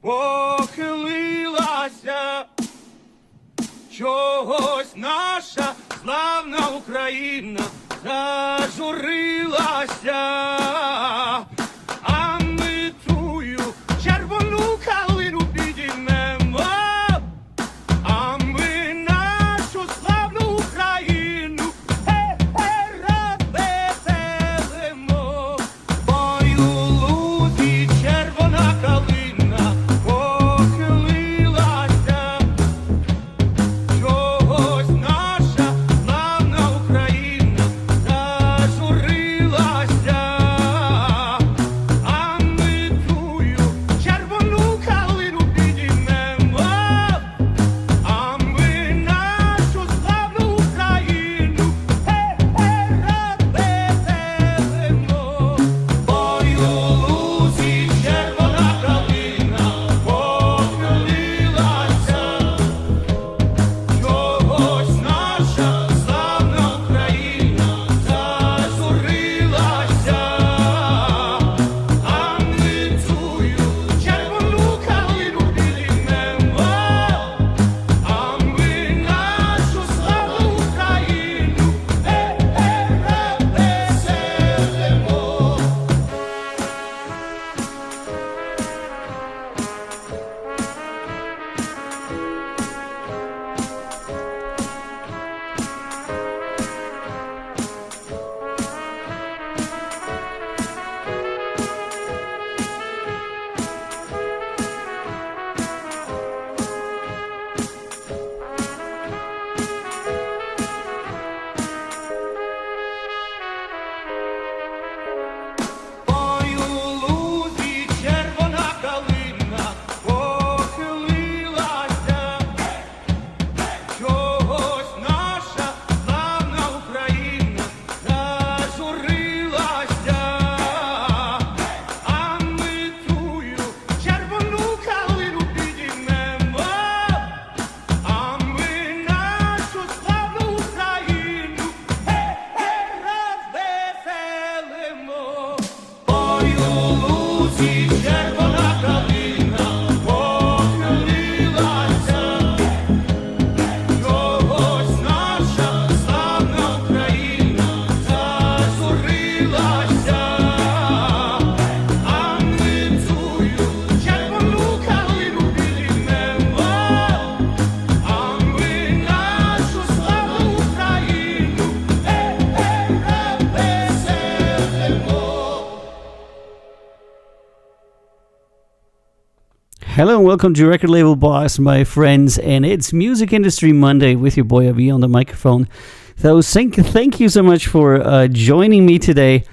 Похилилася, чогось наша славна Україна зажурилася, а ми тую червону калину підіймемо, а ми нашу славну Україну розвеселимо. Ой, у лузі червона калина похилилася, чогось наша славна Україна зажурилася, а ми тую червону калину підіймемо, а ми нашу славну Україну розвеселимо. Ой, у лузі червона калина похилилася, чогось наша славна Україна зажурилася, а ми тую червону калину підіймемо, а ми нашу славну Україну розвеселимо. Ой, у лузі червона калина похилилася, чогось наша славна Україна зажурилася, а ми тую червону калину підіймемо, а ми нашу славну Україну розвеселимо. Ой, у лузі червона калина похилилася, чогось наша славна Україна зажурилася, а ми тую червону калину підіймемо, а ми нашу славну Україну розвеселимо. Hello and welcome to Record Label Boss, my friends, and it's Music Industry Monday with your boy Avi on the microphone. So thank you so much for joining me today.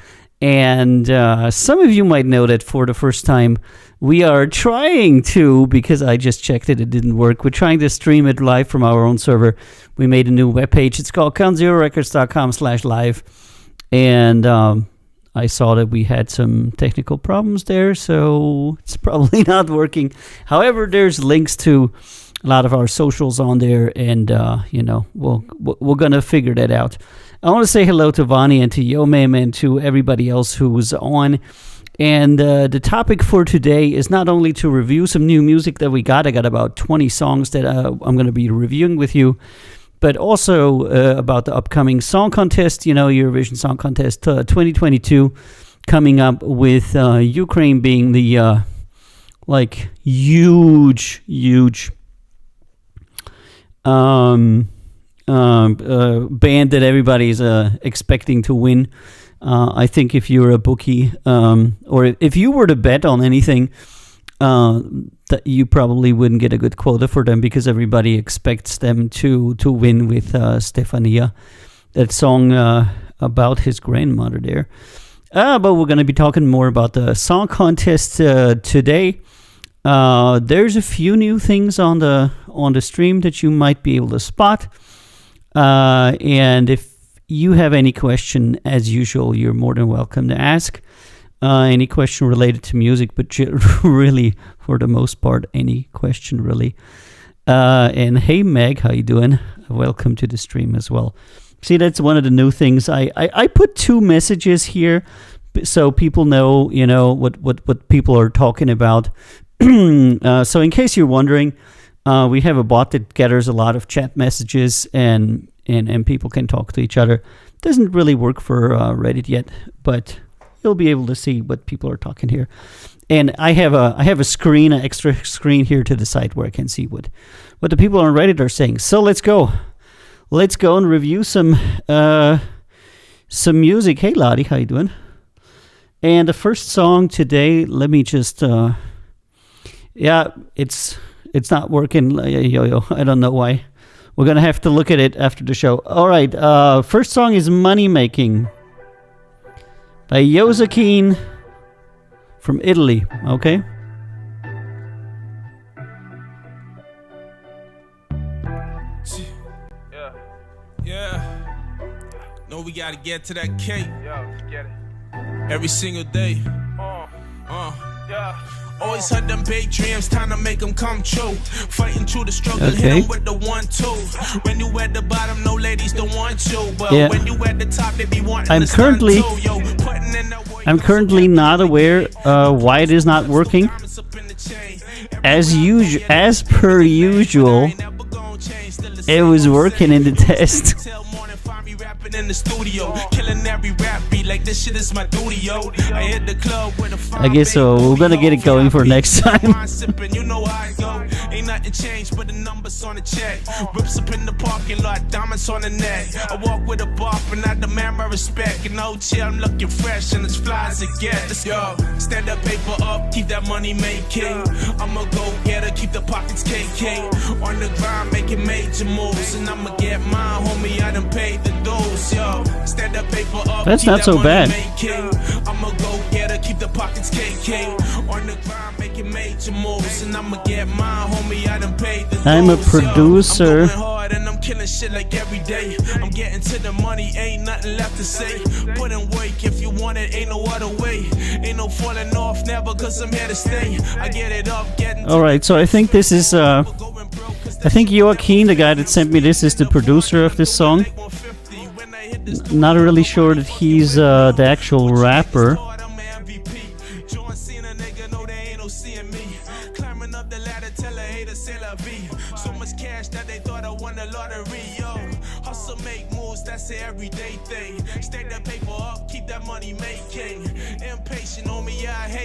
And some of you might know that for the first time, we are trying to, because I just checked it didn't work, we're trying to stream it live from our own server. We made a new webpage. It's called countzerorecords.com/live. And I saw that we had some technical problems there, so it's probably not working. However, there's links to a lot of our socials on there, and we're gonna figure that out. I want to say hello to Vani and to Yomem and to everybody else who's on. And the topic for today is not only to review some new music that we got. I got about 20 songs that I'm going to be reviewing with you, but also about the upcoming song contest, Eurovision Song Contest 2022, coming up with Ukraine being the huge band that everybody's expecting to win. I think if you're a bookie, or if you were to bet on anything, that you probably wouldn't get a good quota for them, because everybody expects them to win with Stefania, that song about his grandmother there. But we're going to be talking more about the song contest today. There's a few new things on the stream that you might be able to spot. And if you have any question, as usual, you're more than welcome to ask. Any question related to music, but really, for the most part, any question really. And hey, Meg, how you doing? Welcome to the stream as well. See, that's one of the new things. I put two messages here so people know, what people are talking about. So in case you're wondering, we have a bot that gathers a lot of chat messages and people can talk to each other. Doesn't really work for Reddit yet, but you'll be able to see what people are talking here. And I have a screen, an extra screen here to the side where I can see what the people on Reddit are saying. So let's go and review some music. Hey Lottie, how you doing? And the first song today, let me just it's not working. Yo, I don't know why. We're gonna have to look at it after the show. All right, first song is "Money Making" by Yosakin from Italy. Okay. Yeah. No, we gotta get to that cake. Get it. Every single day. Yeah. Always had them big dreams, time to make them come true. Fighting through the struggle, hit them with the 1-2. When you at the bottom, no ladies don't want you. But when you at the top, they be wanting I'm currently not aware why it is not working. As per usual, it was working in the test. In the studio, killing every rap beat like this shit is my duty, yo. I hit the club with a I guess so. We're gonna get it going for next time. You know how I go. Ain't nothing changed but the numbers on the check. Rips up in the parking lot, diamonds on the neck. I walk with a bop and I demand my respect. In the hotel, I'm looking fresh and as fly as it gets. Yo, stand up, paper up, keep that money making. I'ma go get her, keep the pockets KK. On the grind, making major moves, and I'ma get mine, homie. I done paid the dues. Yo, stand up, paper up. That's not so bad. I'ma go get her, keep the pockets KK. On the grind, making major moves, and I'ma get mine, homie. I done paid the dues. I'm a producer. I'm going hard and I'm killing shit like every day. I'm getting to the money, ain't nothing left to say. Put in work if you want it, ain't no other way. Ain't no falling off, never, cause I'm here to stay. I get it up, getting. All right, so I think this is I think Joaquin, the guy that sent me this, is the producer of this song. Not really sure that he's the actual rapper.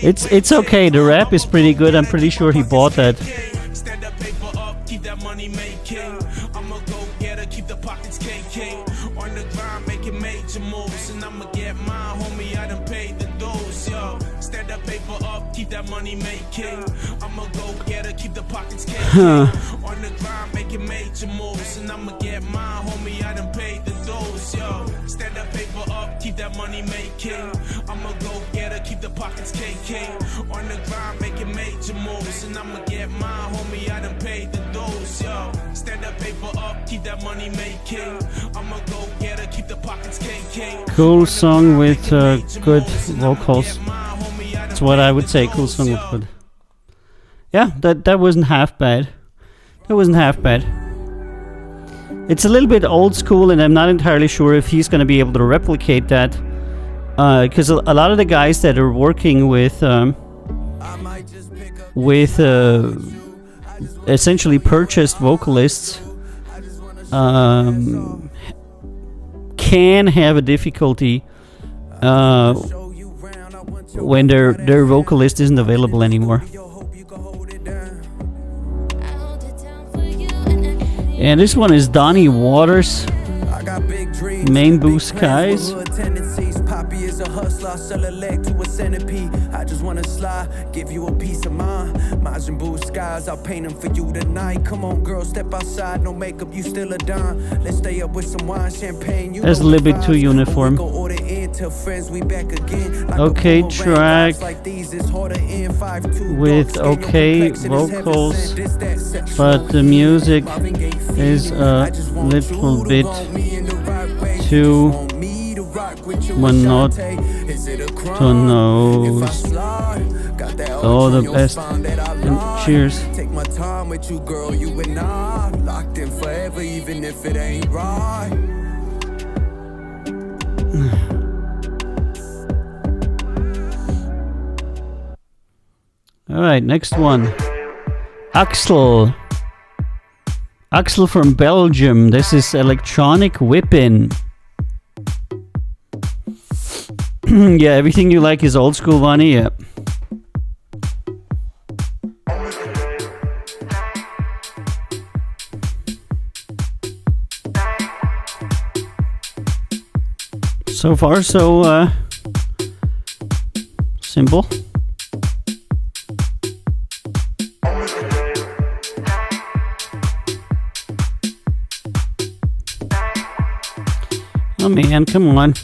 It's okay. The rap is pretty good. I'm pretty sure he bought that. Stand up, paper up, keep that money making. I'ma go get her, keep the pockets KK. On the grind, making major moves, and I'ma get mine, homie. I done paid the dues, yo. Stand up, paper up, keep that money making. I'ma go get her, keep the pockets KK. On the grind, making major moves, and I'ma get mine, homie. I done paid the dues, yo. Stand up, paper up, keep that money making. I'ma go get her, keep the pockets KK. On the grind, making major moves, and I'ma get mine, homie. I done paid the dues, yo. Stand up, paper up, keep that money making. I'ma go get her, keep the pockets KK. Cool song with good vocals. That's what I would say. Cool song with good. Yeah, that wasn't half bad. That wasn't half bad. It's a little bit old school, and I'm not entirely sure if he's going to be able to replicate that. Because a lot of the guys that are working with essentially purchased vocalists can have a difficulty when their vocalist isn't available anymore. And this one is Donnie Waters, Main Blue Skies. Poppy is a hustler, sell a leg to a centipede. I just wanna slide, give you a piece of mind. Majin Buu skies, I'll paint them for you tonight. Come on, girl, step outside, no makeup, you still a dime. Let's stay up with some wine, champagne. That's a little bit too uniform. Okay, track with okay vocals, but the music is a little bit too monotonous. All the best and cheers. Take my time with you, girl. You and I locked in forever, even if it ain't right. All right, next one. Axel. Axel from Belgium. This is Electronic Whippin'. Yeah, everything you like is old school, Vani. Yeah. So far, so simple. Oh man, come on.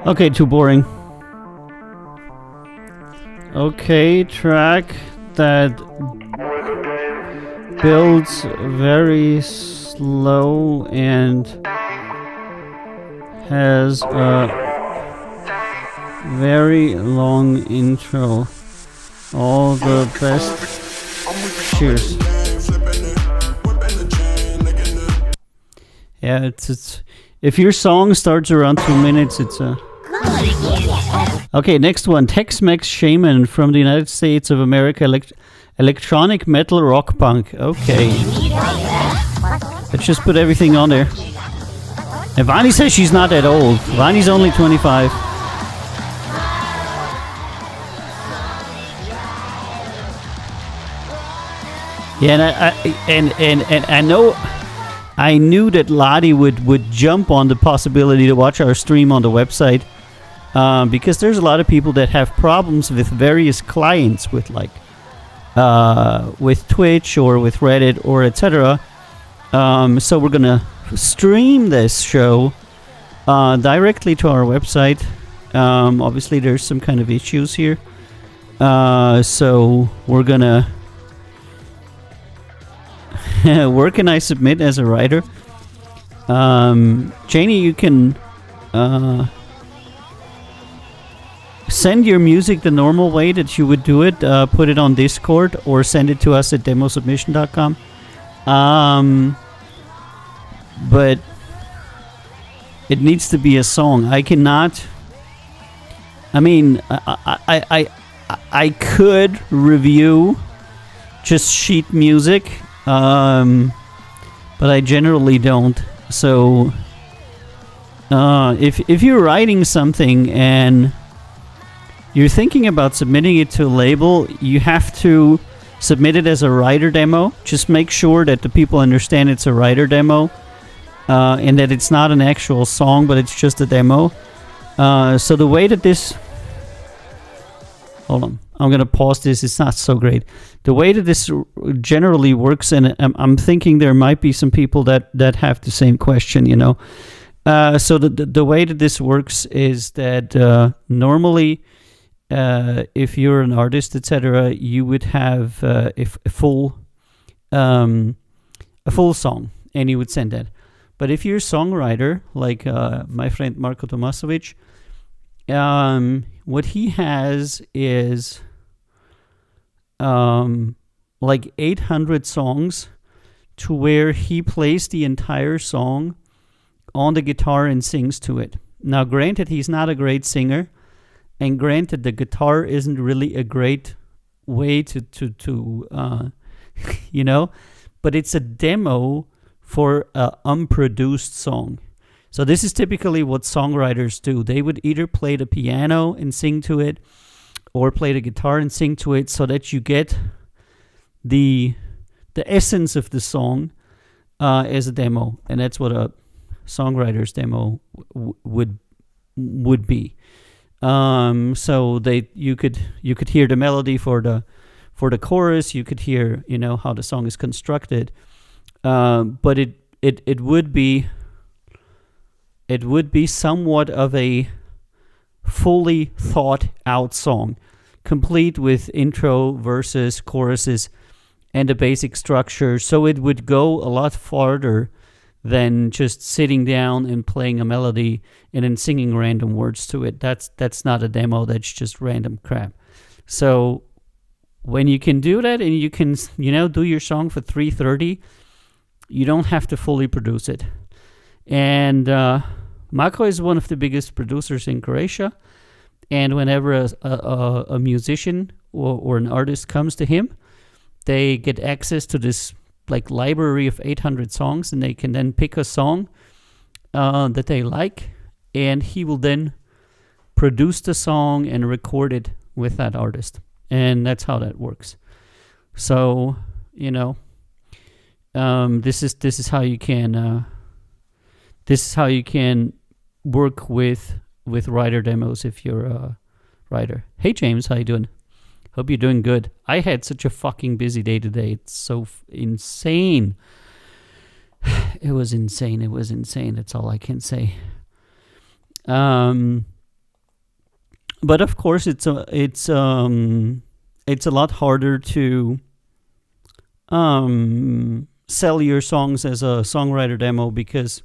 Okay, too boring. Okay, track that builds very slow and has a very long intro. All the best. Cheers. Yeah, it's if your song starts around 2 minutes, it's a. Okay, next one. Tex-Mex Shaman from the United States of America. Electronic metal rock punk. Okay. Let's just put everything on there. And Vani says she's not that old. Vani's only 25. Yeah, and I knew that Lottie would jump on the possibility to watch our stream on the website. Because there's a lot of people that have problems with various clients, with like with Twitch or with Reddit or etc. So we're gonna stream this show directly to our website. Obviously, there's some kind of issues here, so we're gonna. Where can I submit as a writer? Janie, you can. Send your music the normal way that you would do it. Put it on Discord or send it to us at demosubmission.com. But it needs to be a song. I cannot. I mean, I could review just sheet music, but I generally don't. So if you're writing something and you're thinking about submitting it to a label, you have to submit it as a writer demo. Just make sure that the people understand it's a writer demo and that it's not an actual song, but it's just a demo. So the way that this... Hold on. I'm going to pause this. It's not so great. The way that this generally works, and I'm thinking there might be some people that have the same question, you know. So the way that this works is that normally... if you're an artist, etc., you would have a full song, and you would send that. But if you're a songwriter, like my friend Marko Tomasovic, what he has is like 800 songs, to where he plays the entire song on the guitar and sings to it. Now, granted, he's not a great singer. And granted, the guitar isn't really a great way to you know, but it's a demo for an unproduced song. So this is typically what songwriters do. They would either play the piano and sing to it, or play the guitar and sing to it, so that you get the essence of the song as a demo. And that's what a songwriter's demo would be. So you could hear the melody for the chorus. You could hear, you know, how the song is constructed. But it would be somewhat of a fully thought out song, complete with intro, verses, choruses, and a basic structure. So it would go a lot farther than just sitting down and playing a melody and then singing random words to it. That's not a demo. That's just random crap. So when you can do that and you can, do your song for 3:30, you don't have to fully produce it. And Mako is one of the biggest producers in Croatia. And whenever a musician or an artist comes to him, they get access to this like library of 800 songs, and they can then pick a song that they like, and he will then produce the song and record it with that artist. And that's how that works. So, this is how you can work with writer demos if you're a writer. Hey James, how you doing? Hope you're doing good. I had such a fucking busy day today. It's so insane. It was insane. That's all I can say. But of course, it's a lot harder to sell your songs as a songwriter demo, because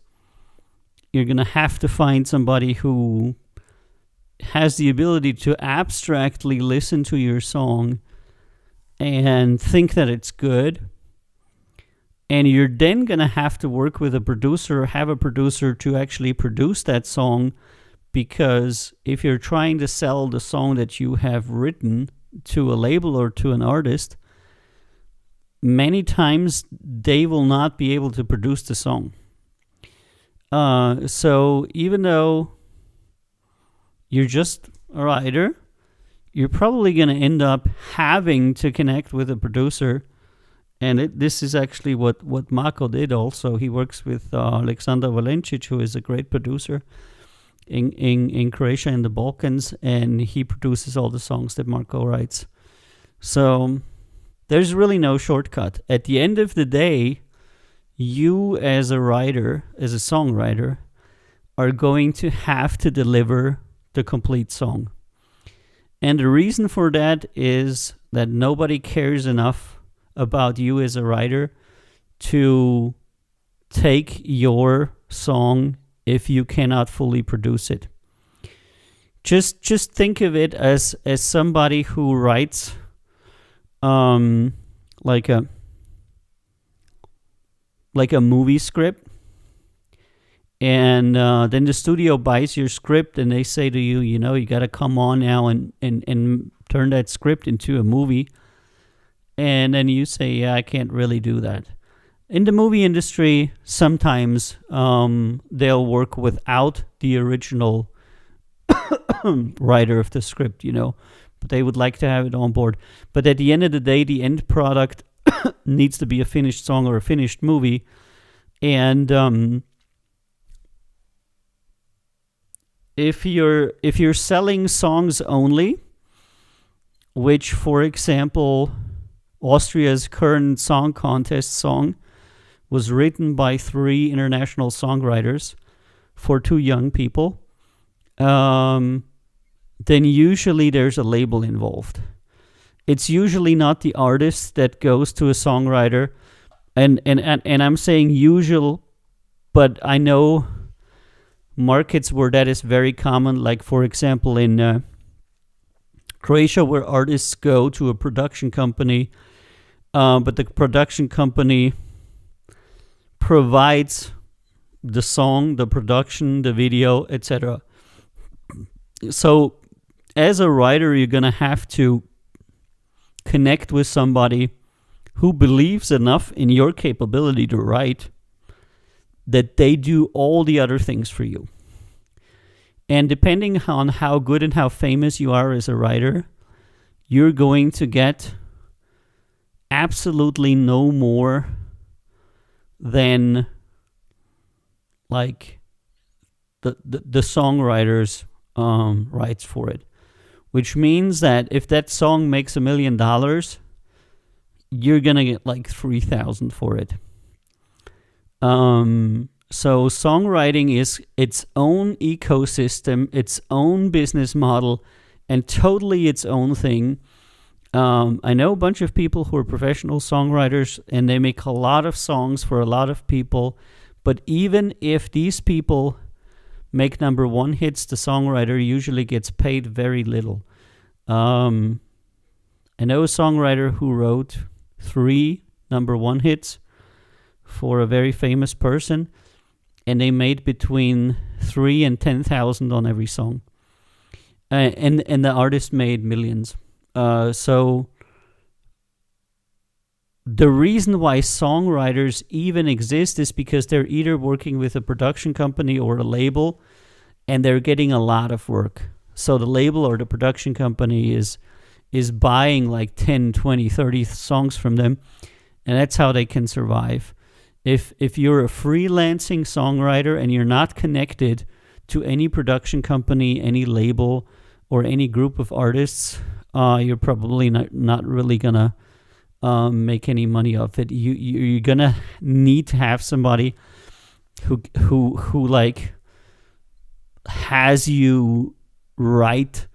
you're gonna have to find somebody who has the ability to abstractly listen to your song and think that it's good. And you're then going to have to work with a producer, have a producer to actually produce that song, because if you're trying to sell the song that you have written to a label or to an artist, many times they will not be able to produce the song. So even though you're just a writer, you're probably going to end up having to connect with a producer. And this is actually what Mako did also. He works with Alexander Valencic, who is a great producer in Croatia and the Balkans, and he produces all the songs that Mako writes. So there's really no shortcut. At the end of the day, you as a writer, as a songwriter, are going to have to deliver the complete song. And the reason for that is that nobody cares enough about you as a writer to take your song if you cannot fully produce it. Just think of it as somebody who writes like a movie script. And then the studio buys your script and they say to you, you got to come on now and turn that script into a movie. And then you say, yeah, I can't really do that. In the movie industry, sometimes they'll work without the original writer of the script, but they would like to have it on board. But at the end of the day, the end product needs to be a finished song or a finished movie. And if you're selling songs only, which, for example, Austria's current song contest song was written by 3 international songwriters for 2 young people, then usually there's a label involved. It's usually not the artist that goes to a songwriter, and I'm saying usual, but I know markets where that is very common, like for example in Croatia, where artists go to a production company, but the production company provides the song, the production, the video, etc. So as a writer, you're going to have to connect with somebody who believes enough in your capability to write that they do all the other things for you. And depending on how good and how famous you are as a writer, you're going to get absolutely no more than like the songwriter's rights for it. Which means that if that song makes $1 million, you're gonna get like 3,000 for it. So songwriting is its own ecosystem, its own business model, and totally its own thing. I know a bunch of people who are professional songwriters, and they make a lot of songs for a lot of people. But even if these people make number one hits, the songwriter usually gets paid very little. I know a songwriter who wrote 3 number one hits for a very famous person, and they made between 3 and 10,000 on every song. And the artist made millions. So the reason why songwriters even exist is because they're either working with a production company or a label, and they're getting a lot of work. So the label or the production company is buying like 10, 20, 30 songs from them, and that's how they can survive. If you're a freelancing songwriter and you're not connected to any production company, any label, or any group of artists, you're probably not really gonna make any money off it. You're gonna need to have somebody who like has you write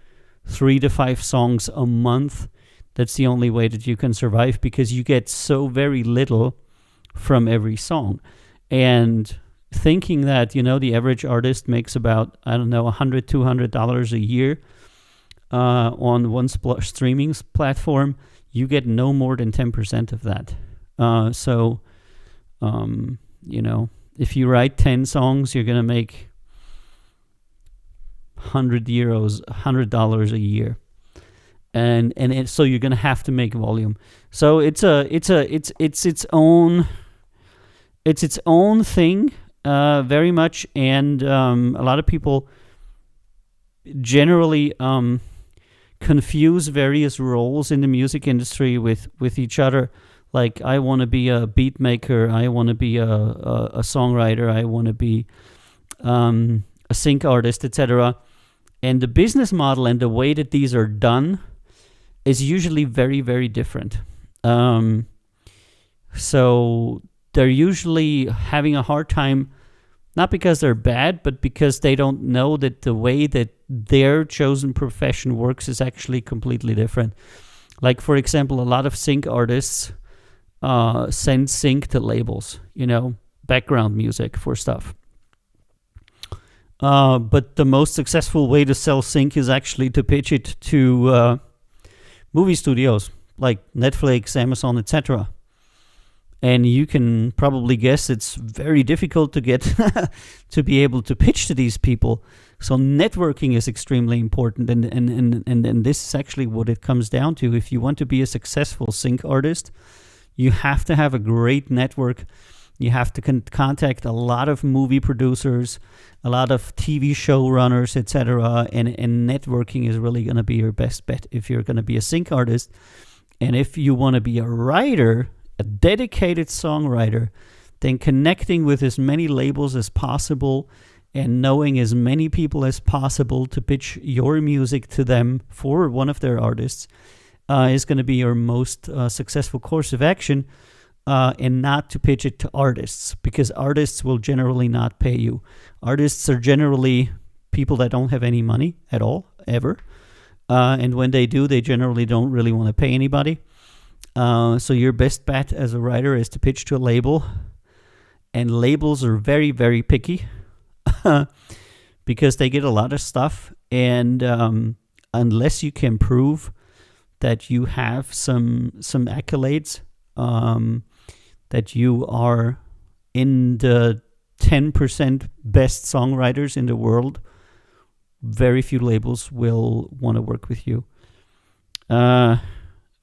3 to 5 songs a month. That's the only way that you can survive, because you get so very little from every song. And thinking that, the average artist makes about, $100, $200 a year on one streaming platform, you get no more than 10% of that. If you write 10 songs, you're going to make $100 a year. So you're going to have to make volume. So it's its own thing, very much. And a lot of people generally confuse various roles in the music industry with each other. Like, I want to be a beat maker, I want to be a songwriter, I want to be a sync artist, etc. And the business model and the way that these are done is usually very, very different. So they're usually having a hard time, not because they're bad, but because they don't know that the way that their chosen profession works is actually completely different. Like, for example, a lot of sync artists send sync to labels, background music for stuff. But the most successful way to sell sync is actually to pitch it to movie studios like Netflix, Amazon, etc. And you can probably guess it's very difficult to get to be able to pitch to these people. So networking is extremely important, and this is actually what it comes down to. If you want to be a successful sync artist, you have to have a great network. You have to contact a lot of movie producers, a lot of TV showrunners, etc. And networking is really going to be your best bet if you're going to be a sync artist. And if you want to be a writer, a dedicated songwriter, then connecting with as many labels as possible and knowing as many people as possible to pitch your music to them for one of their artists is going to be your most successful course of action. And not to pitch it to artists, because artists will generally not pay you. Artists are generally people that don't have any money at all, ever. And when they do, they generally don't really want to pay anybody. So your best bet as a writer is to pitch to a label. And labels are very, very picky because they get a lot of stuff. And unless you can prove that you have some accolades, that you are in the 10% best songwriters in the world, very few labels will want to work with you. All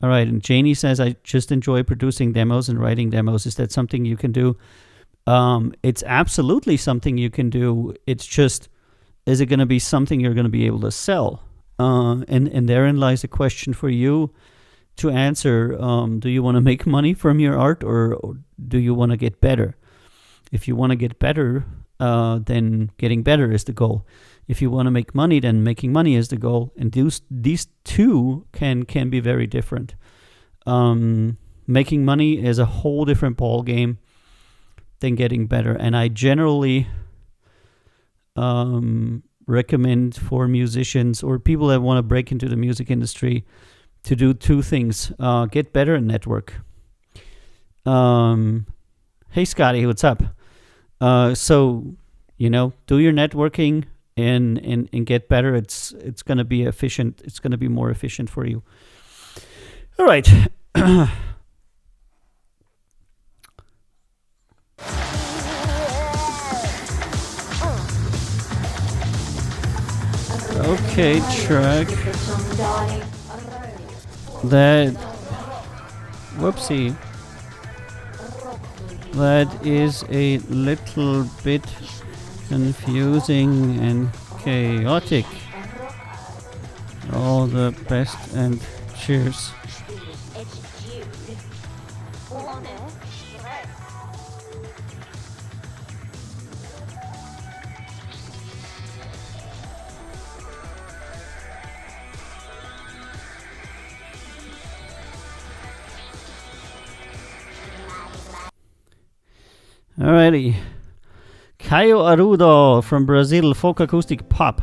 right, and Janie says, I just enjoy producing demos and writing demos. Is that something you can do? It's absolutely something you can do. It's just, is it going to be something you're going to be able to sell? And therein lies a question for you to answer. Do you want to make money from your art, or do you want to get better? If you want to get better, then getting better is the goal. If you want to make money, then making money is the goal. And these two can be very different. Making money is a whole different ball game than getting better. And I generally recommend for musicians or people that want to break into the music industry to do two things. Get better and network. Hey, Scotty, what's up? So, do your networking and get better. It's going to be efficient. It's going to be more efficient for you. All right. Okay, track. Whoopsie. That is a little bit confusing and chaotic. All the best and cheers. Alrighty. Caio Arruda from Brazil, folk acoustic pop.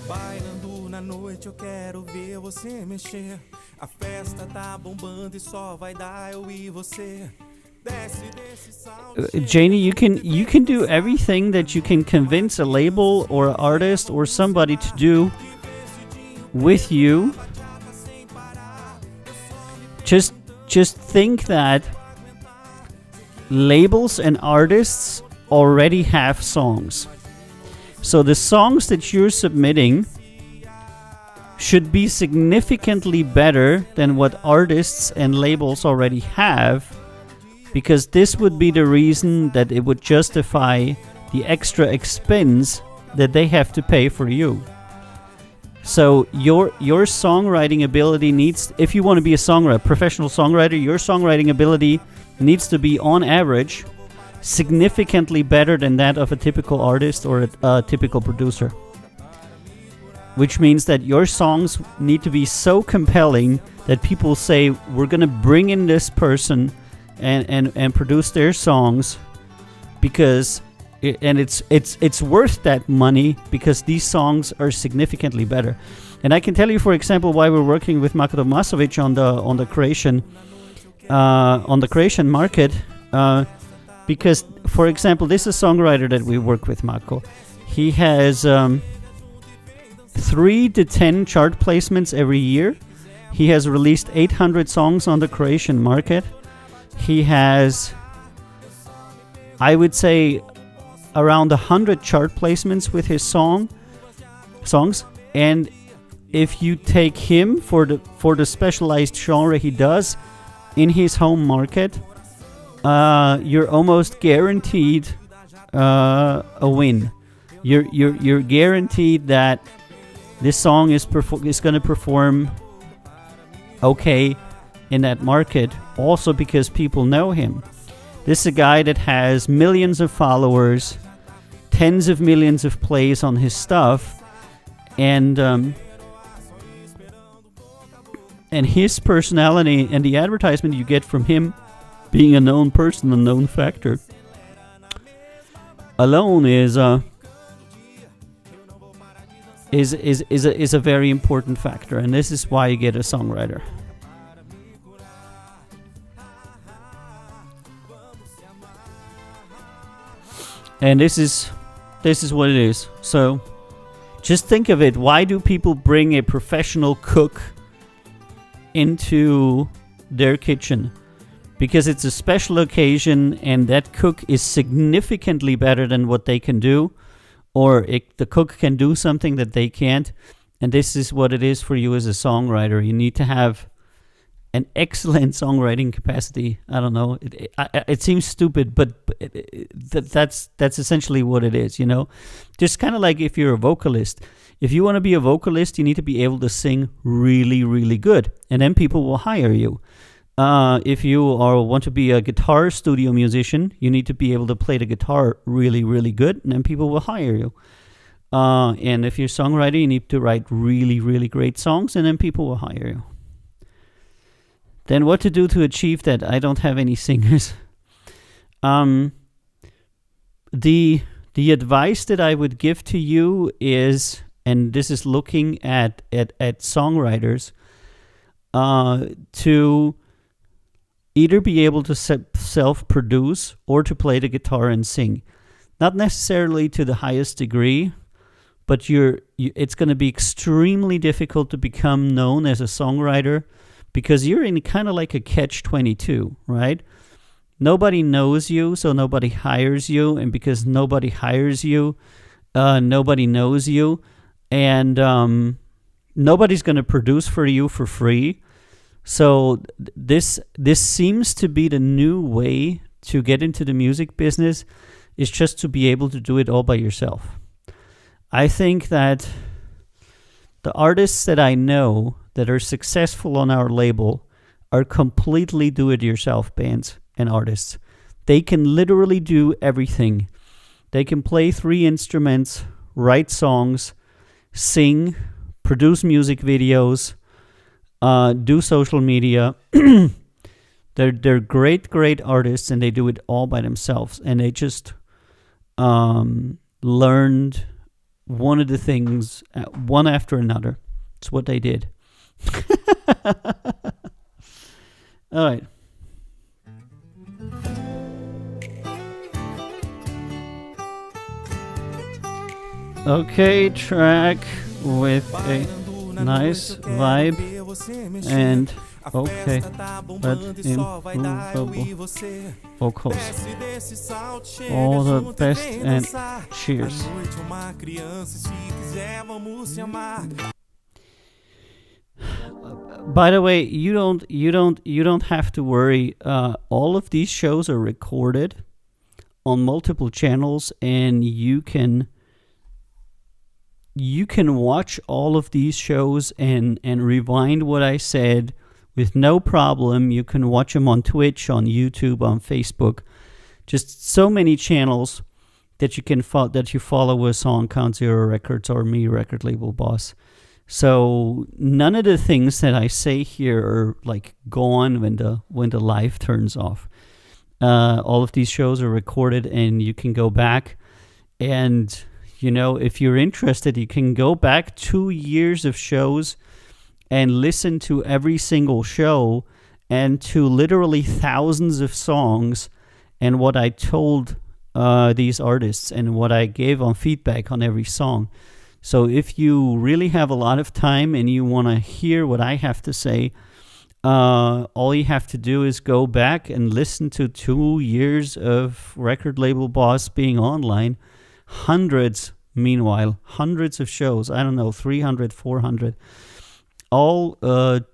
Bailando na noite eu quero ver você mexer. A festa tá bombando e só vai dar eu e você. Janie, you can do everything that you can convince a label or an artist or somebody to do with you. Just think that labels and artists already have songs. So the songs that you're submitting should be significantly better than what artists and labels already have, because this would be the reason that it would justify the extra expense that they have to pay for you. So your songwriting ability needs, if you want to be a professional songwriter, your songwriting ability needs to be on average significantly better than that of a typical artist or a typical producer. Which means that your songs need to be so compelling that people say, we're going to bring in this person and produce their songs because it's worth that money because these songs are significantly better. And I can tell you, for example, why we're working with Mako Tomasovic on the creation market, because, for example, this is a songwriter that we work with, Mako. He has 3 to 10 chart placements every year. He has released 800 songs on the Croatian market. He has, I would say, around 100 chart placements with his songs. And if you take him for the specialized genre he does in his home market, you're almost guaranteed a win. You're guaranteed that this song is going to perform okay in that market, also because people know him. This is a guy that has millions of followers, tens of millions of plays on his stuff, and his personality and the advertisement you get from him being a known person, a known factor, alone is a very important factor, and this is why you get a songwriter. And this is what it is. So just think of it. Why do people bring a professional cook into their kitchen? Because it's a special occasion and that cook is significantly better than what they can do, or the cook can do something that they can't. And this is what it is for you as a songwriter. You need to have an excellent songwriting capacity. I don't know. It seems stupid, but that's essentially what it is, Just kind of like if you're a vocalist. If you want to be a vocalist, you need to be able to sing really, really good. And then people will hire you. If you want to be a guitar studio musician, you need to be able to play the guitar really, really good. And then people will hire you. And if you're a songwriter, you need to write really, really great songs. And then people will hire you. Then what to do to achieve that? I don't have any singers. The advice that I would give to you is, and this is looking at songwriters, to either be able to self-produce or to play the guitar and sing. Not necessarily to the highest degree, but it's going to be extremely difficult to become known as a songwriter because you're in kind of like a catch-22, right? Nobody knows you, so nobody hires you, and because nobody hires you, nobody knows you, and nobody's going to produce for you for free. So this seems to be the new way to get into the music business, is just to be able to do it all by yourself. I think that the artists that I know that are successful on our label are completely do-it-yourself bands and artists. They can literally do everything. They can play 3 instruments, write songs, sing, produce music videos, do social media. They're great artists, and they do it all by themselves. And they just learned one of the things, one after another. It's what they did. All right. Okay, track with a nice vibe and okay, but improvable vocals. All the best and cheers. By the way, you don't have to worry. All of these shows are recorded on multiple channels, and you can watch all of these shows and rewind what I said with no problem. You can watch them on Twitch, on YouTube, on Facebook. Just so many channels that you can that you follow us on Count Zero Records or me, Record Label Boss. So none of the things that I say here are like gone when the live turns off. All of these shows are recorded, and you can go back, and if you're interested, you can go back 2 years of shows and listen to every single show and to literally thousands of songs and what I told these artists and what I gave on feedback on every song. So if you really have a lot of time and you want to hear what I have to say, all you have to do is go back and listen to 2 years of Record Label Boss being online. Hundreds of shows. I don't know, 300, 400. All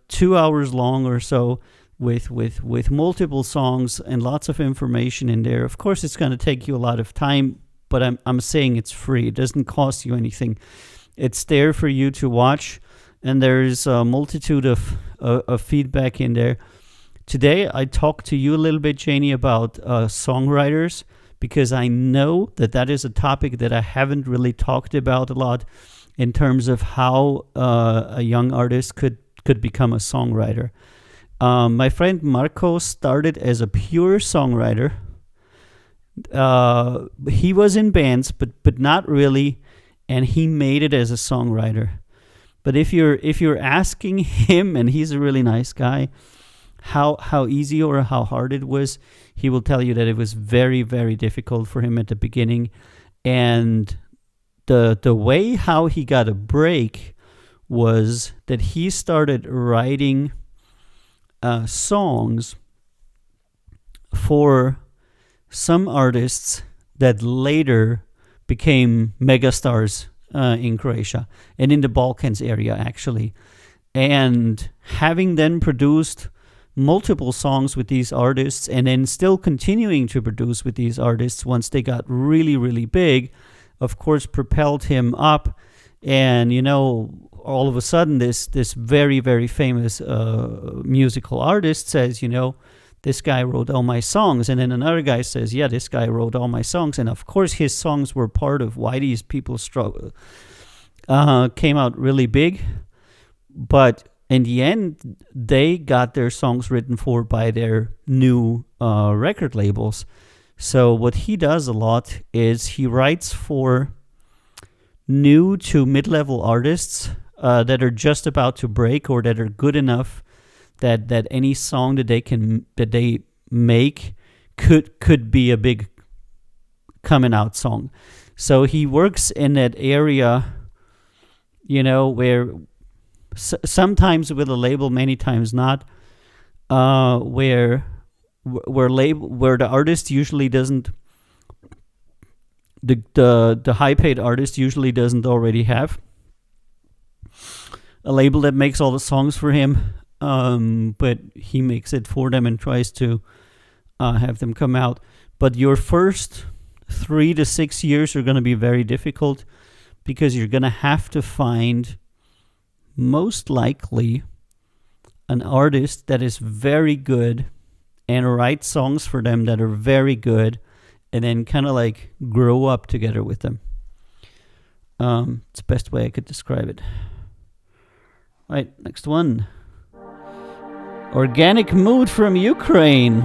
2 hours long or so with multiple songs and lots of information in there. Of course, it's going to take you a lot of time, but I'm saying it's free. It doesn't cost you anything. It's there for you to watch, and there's a multitude of feedback in there. Today, I talked to you a little bit, Janie, about songwriters, because I know that is a topic that I haven't really talked about a lot in terms of how a young artist could become a songwriter. My friend Marco started as a pure songwriter. He was in bands, but not really, and he made it as a songwriter. But if you're asking him, and he's a really nice guy, how easy or how hard it was, he will tell you that it was very, very difficult for him at the beginning. And the way how he got a break was that he started writing songs for some artists that later became megastars in Croatia and in the Balkans area, actually. And having then produced multiple songs with these artists, and then still continuing to produce with these artists once they got really, really big, of course, propelled him up. And, all of a sudden, this very, very famous musical artist says, this guy wrote all my songs. And then another guy says, yeah, this guy wrote all my songs. And of course, his songs were part of why these people came out really big. But in the end, they got their songs written for by their new record labels. So what he does a lot is he writes for new to mid-level artists that are just about to break, or that are good enough that any song that they make could be a big coming out song. So he works in that area, where sometimes with a label, many times not, where the artist usually doesn't, the high paid artist usually doesn't already have a label that makes all the songs for him, but he makes it for them and tries to have them come out. But your first 3 to 6 years are going to be very difficult, because you're going to have to find, most likely, an artist that is very good and write songs for them that are very good, and then kind of like grow up together with them. It's the best way I could describe it. All right, next one. Organic Mood from Ukraine.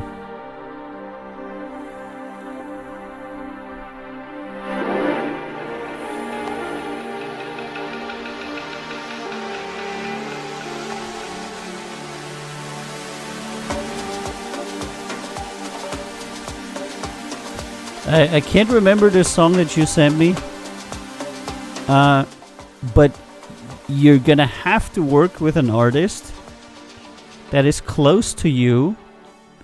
I can't remember the song that you sent me, but you're gonna have to work with an artist that is close to you,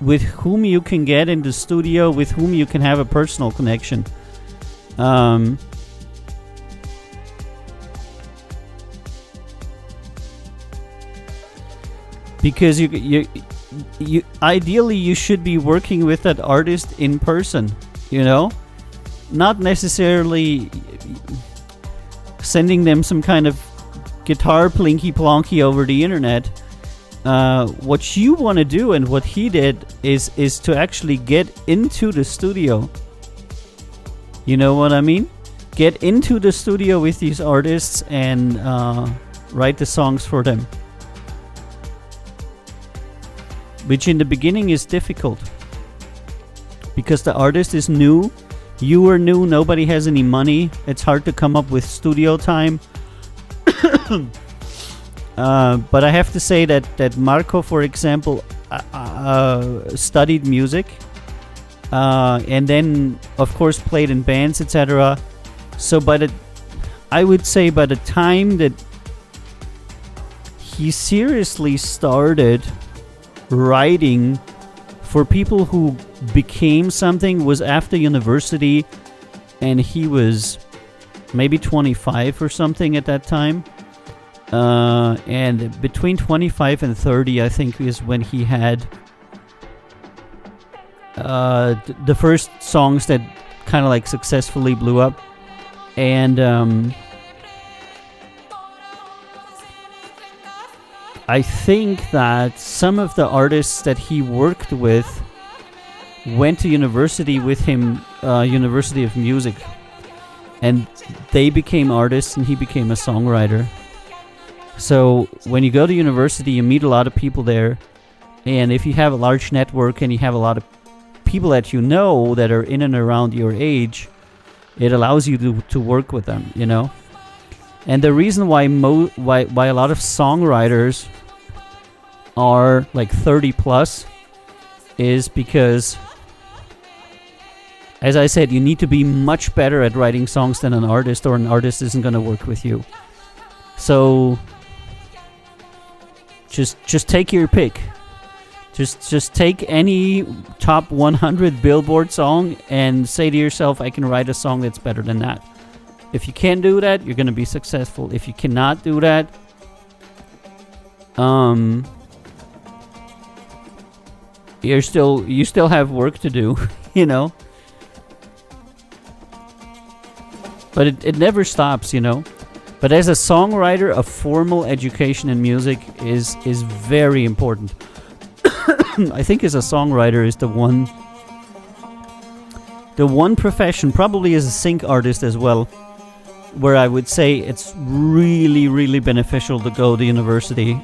with whom you can get in the studio, with whom you can have a personal connection. Because you ideally you should be working with that artist in person. Not necessarily sending them some kind of guitar plinky plonky over the internet. What you want to do, and what he did, is to actually get into the studio. You know what I mean? Get into the studio with these artists and write the songs for them. Which in the beginning is difficult, because the artist is new, you are new, nobody has any money, it's hard to come up with studio time. But I have to say that Marco, for example, studied music, and then of course played in bands, etc. So I would say by the time that he seriously started writing for people who became something was after university, and he was maybe 25 or something at that time. And between 25 and 30, I think, is when he had the first songs that kind of like successfully blew up. And I think that some of the artists that he worked with went to university with him, University of Music, and they became artists and he became a songwriter. So when you go to university, you meet a lot of people there, and if you have a large network and you have a lot of people that you know that are in and around your age, it allows you to work with them, And the reason why a lot of songwriters are like 30 plus is because, as I said, you need to be much better at writing songs than an artist, or an artist isn't going to work with you. So just take your pick. Just take any top 100 Billboard song and say to yourself, I can write a song that's better than that. If you can't do that, you're going to be successful. If you cannot do that, you still have work to do, But it never stops, But as a songwriter, a formal education in music is very important. I think as a songwriter is the one profession, probably as a sync artist as well, where I would say it's really, really beneficial to go to university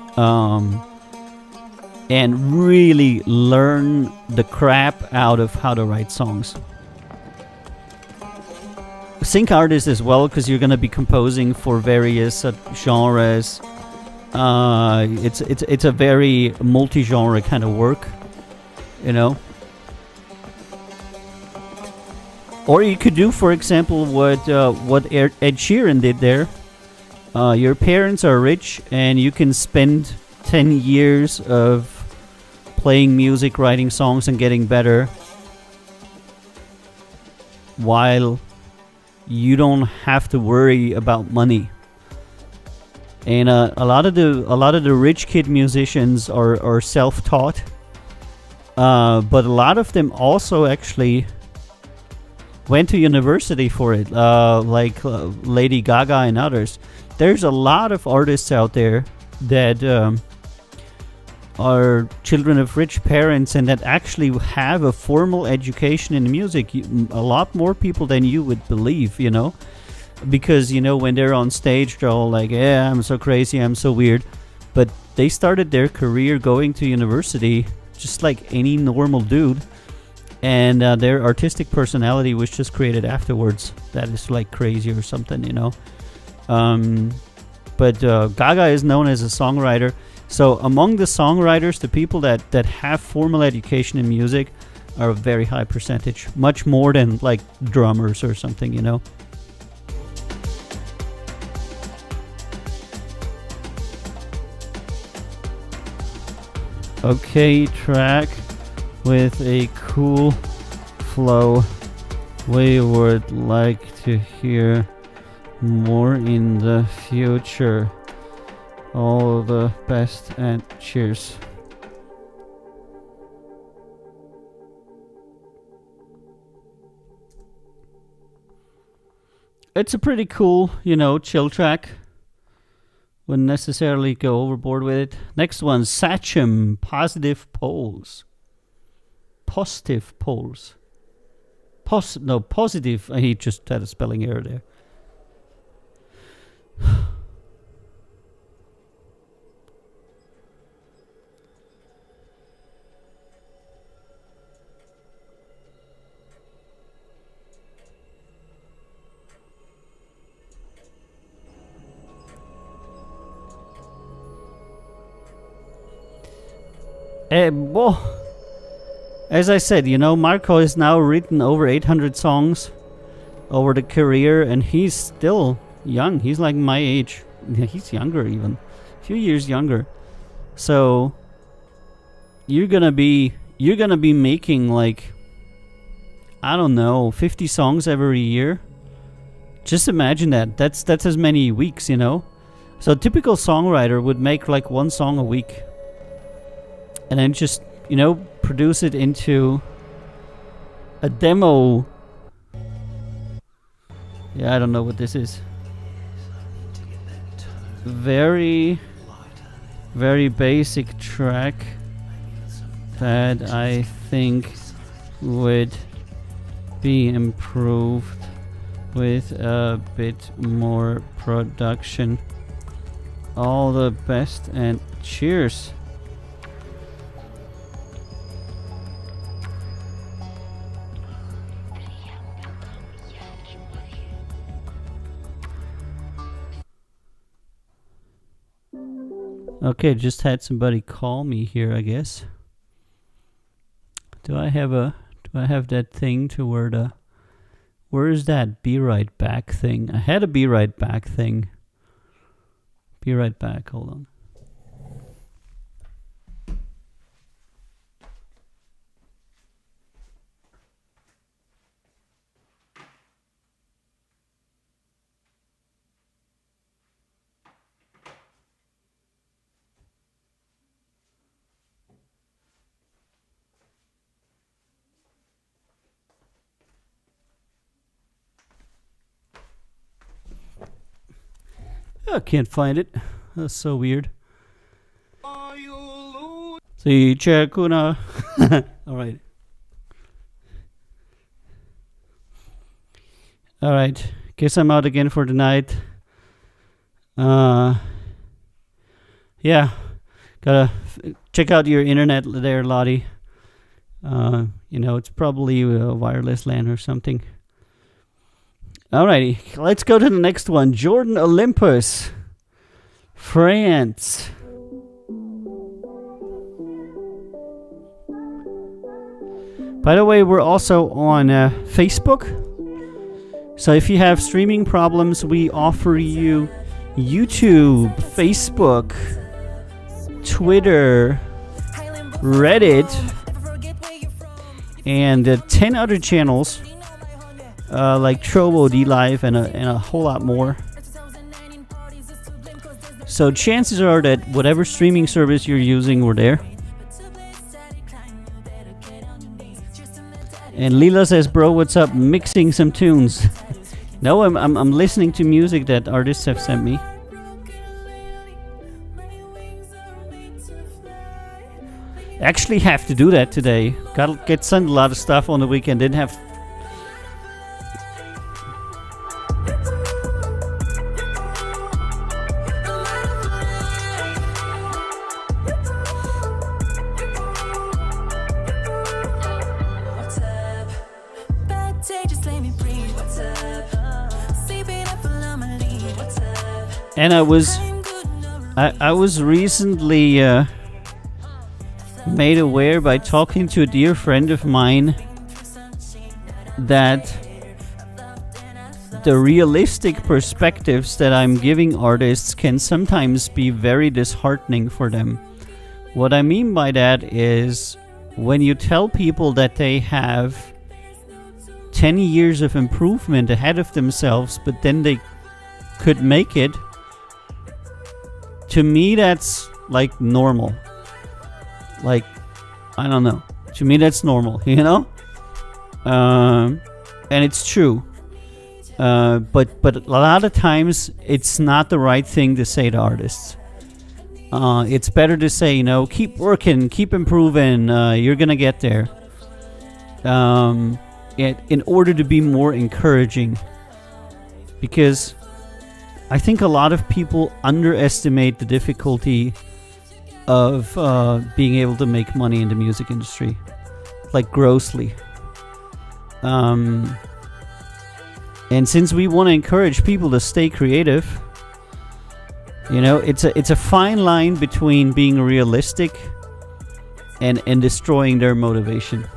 and really learn the crap out of how to write songs. sync artist as well, because you're gonna be composing for various genres. It's a very multi-genre kind of work, you know. Or you could do, for example, what Ed Sheeran did there. Your parents are rich, and you can spend 10 years of playing music, writing songs, and getting better, while you don't have to worry about money. And a lot of the rich kid musicians are self-taught, but a lot of them also actually went to university for it, like Lady Gaga and others. There's a lot of artists out there that are children of rich parents and that actually have a formal education in music. A lot more people than you would believe, you know, because, you know, when they're on stage, they're all like, yeah, I'm so crazy, I'm so weird. But they started their career going to university just like any normal dude. And their artistic personality was just created afterwards. That is like crazy or something, you know. But Gaga is known as a songwriter. So among the songwriters, the people that have formal education in music are a very high percentage. Much more than like drummers or something, you know. Okay, track with a cool flow. We would like to hear more in the future. All the best and cheers. It's a pretty cool, you know, chill track. Wouldn't necessarily go overboard with it. Next one, Satcham, Positive Poles. Positive Poles. Positive. He just had a spelling error there. Well, as I said, you know, Marco has now written over 800 songs over the career, and he's still young. He's like my age. He's younger even. A few years younger. So you're gonna be making like, I don't know, 50 songs every year. Just imagine that. That's as many weeks, you know. So a typical songwriter would make like one song a week. And then just, you know, produce it into a demo. Yeah, I don't know what this is. Very, very basic track that I think would be improved with a bit more production. All the best and cheers. Okay, just had somebody call me here, I guess. Do I have that thing to where is that be right back thing? I had a be right back thing. Be right back, hold on. I can't find it. That's so weird. See, Chakuna. All right. All right. Guess I'm out again for the night. Yeah. Gotta check out your internet there, Lottie. You know, it's probably a wireless LAN or something. Alrighty, let's go to the next one. Jordan Olympus, France. By the way, we're also on Facebook. So if you have streaming problems, we offer you YouTube, Facebook, Twitter, Reddit, and 10 other channels like Trovo, DLive, and a whole lot more. So chances are that whatever streaming service you're using, we're there. And Leela says, bro, what's up? Mixing some tunes. No, I'm listening to music that artists have sent me. Actually have to do that today. Gotta get sent a lot of stuff on the weekend. Didn't have... And I was recently made aware by talking to a dear friend of mine that the realistic perspectives that I'm giving artists can sometimes be very disheartening for them. What I mean by that is when you tell people that they have 10 years of improvement ahead of themselves, but then they could make it. To me, that's like normal. Like, I don't know. To me, that's normal, you know? And it's true. But a lot of times, it's not the right thing to say to artists. It's better to say, you know, keep working, keep improving, you're gonna get there. In order to be more encouraging. Because I think a lot of people underestimate the difficulty of being able to make money in the music industry, like grossly. And since we want to encourage people to stay creative, you know, it's a fine line between being realistic and destroying their motivation.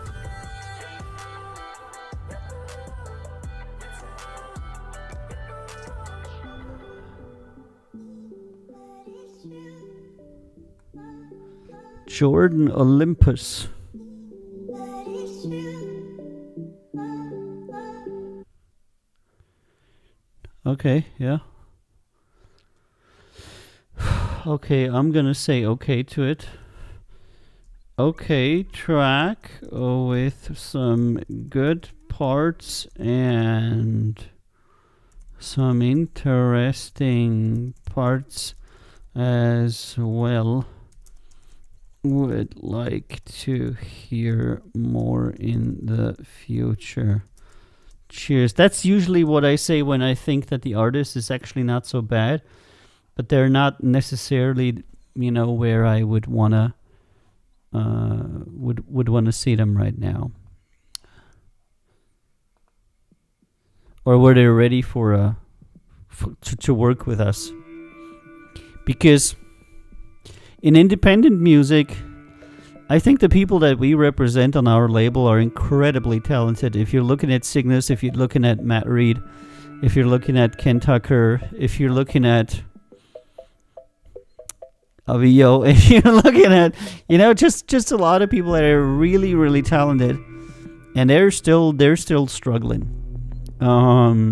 Jordan Olympus. Okay, yeah. Okay, I'm gonna say okay to it. Okay, track with some good parts and some interesting parts as well. Would like to hear more in the future. Cheers. That's usually what I say when I think that the artist is actually not so bad, but they're not necessarily, you know, where I would wanna would want to see them right now, or where they're ready for to work with us, because in independent music, I think the people that we represent on our label are incredibly talented. If you're looking at Cygnus, if you're looking at Matt Reed, if you're looking at Ken Tucker, if you're looking at Avio, if you're looking at, you know, just a lot of people that are really, really talented, and they're still struggling.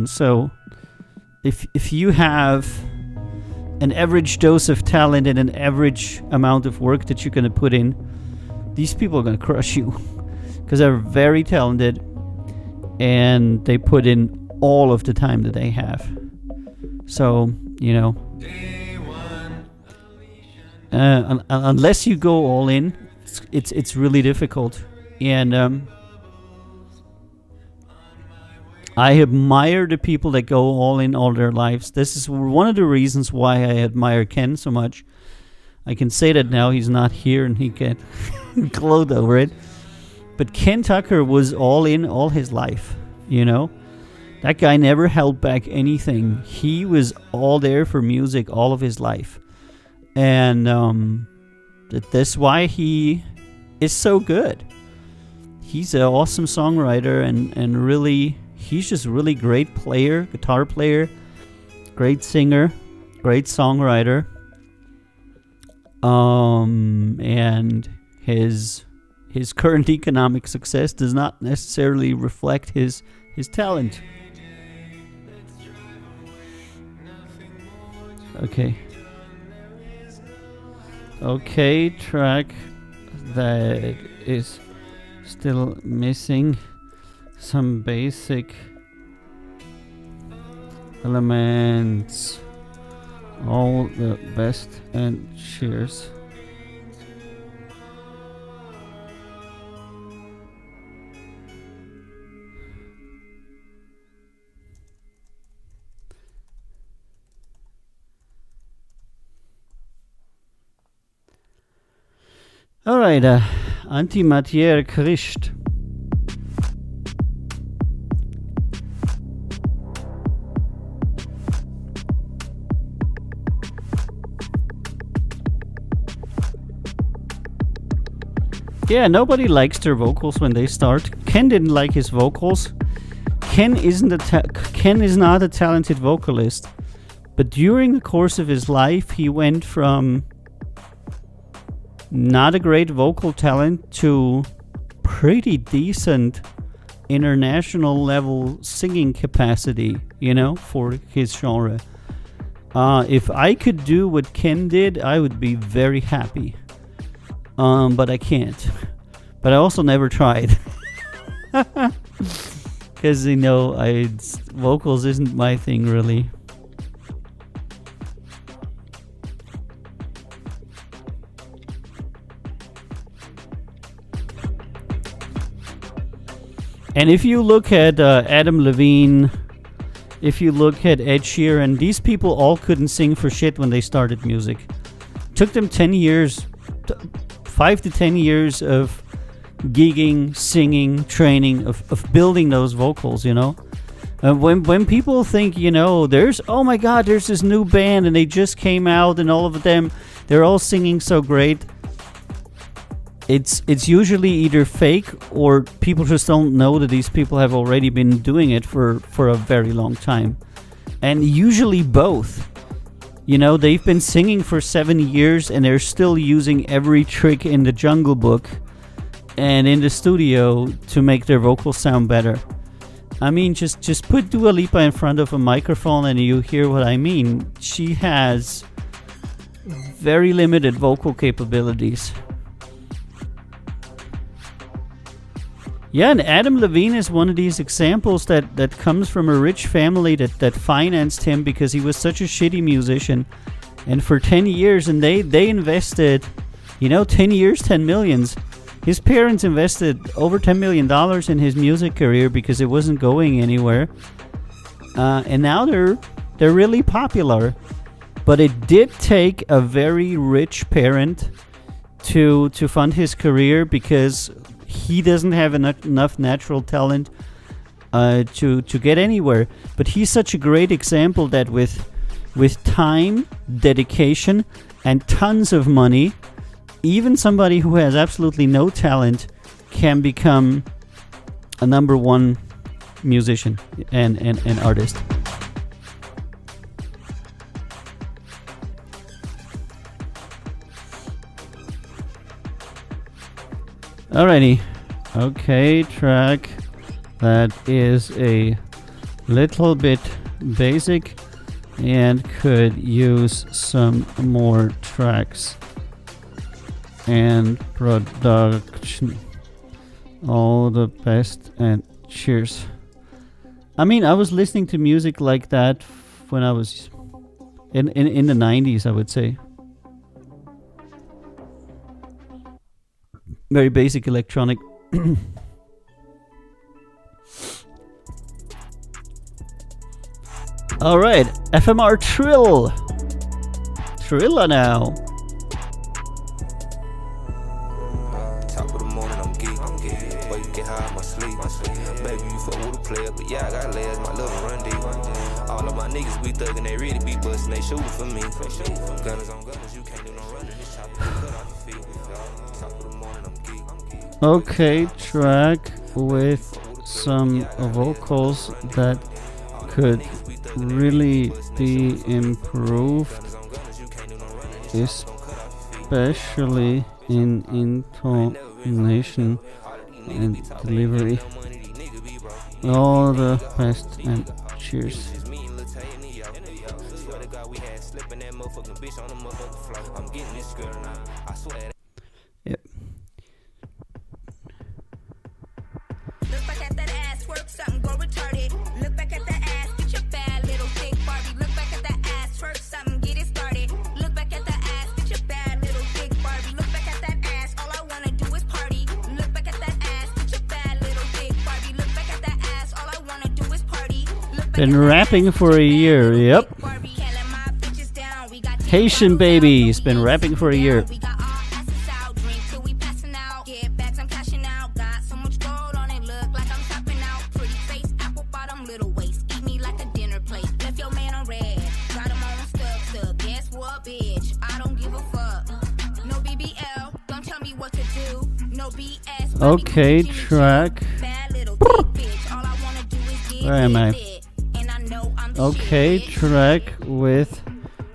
So if you have an average dose of talent and an average amount of work that you're going to put in, these people are going to crush you because they're very talented and they put in all of the time that they have. So, you know, unless you go all in, it's really difficult. And I admire the people that go all in all their lives. This is one of the reasons why I admire Ken so much. I can say that now. He's not here and he can gloat over it. But Ken Tucker was all in all his life, you know. That guy never held back anything. He was all there for music all of his life. And that's why he is so good. He's an awesome songwriter and really, he's just really great player, guitar player, great singer, great songwriter. And his current economic success does not necessarily reflect his talent. Okay, track that is still missing some basic elements. All the best and cheers. Alright, Antimatière Christ. Yeah, nobody likes their vocals when they start. Ken didn't like his vocals. Ken is not a talented vocalist, but during the course of his life, he went from not a great vocal talent to pretty decent international level singing capacity, for his genre. If I could do what Ken did, I would be very happy. But I can't. But I also never tried. Because, vocals isn't my thing, really. And if you look at Adam Levine, if you look at Ed Sheeran, these people all couldn't sing for shit when they started music. Took them 10 years, 5 to 10 years of gigging, singing, training, of building those vocals, When people think, there's this new band and they just came out and all of them, they're all singing so great. It's usually either fake or people just don't know that these people have already been doing it for a very long time. And usually both. They've been singing for 7 years and they're still using every trick in the Jungle Book and in the studio to make their vocals sound better. I mean, just put Dua Lipa in front of a microphone and you hear what I mean. She has very limited vocal capabilities. Yeah, and Adam Levine is one of these examples that comes from a rich family that financed him because he was such a shitty musician. And for 10 years, and they invested, 10 years, 10 millions. His parents invested over $10 million in his music career because it wasn't going anywhere. And now they're really popular. But it did take a very rich parent to fund his career because he doesn't have enough natural talent to get anywhere. But he's such a great example that with time, dedication, and tons of money, even somebody who has absolutely no talent can become a number one musician and artist. Alrighty. Okay, track that is a little bit basic and could use some more tracks and production. All the best and cheers. I mean, I was listening to music like that when I was in the 90s, I would say. Very basic electronic. Alright, FMR Trill. Trilla now. Top of the morning, I'm geek. Wake, get high, my sleep. Baby, you fuck with a player, but yeah, I got layers, my little run deep. All of my niggas be thuggin', they really be bustin', they shootin' for me. Gunners on gunners, you can't do no running. This chopper cut off your feet. Top of the morning, I'm geek. Okay, track with some vocals that could really be improved, especially in intonation and delivery. All the best and cheers. Yep. Look back at that ass, work something, go retarded. Look back at that ass, get your bad little thick Barbie. Look back at that ass, work something, get it started. Look back at that ass, get your bad little thick Barbie. Look back at that ass, all I wanna do is party. Look back at that ass, get your bad little thick Barbie. Look back at that ass, all I wanna do is party. Been rapping for a year, yep. Haitian baby, he's been rapping for a year. Okay, track. Where am I? Okay, track with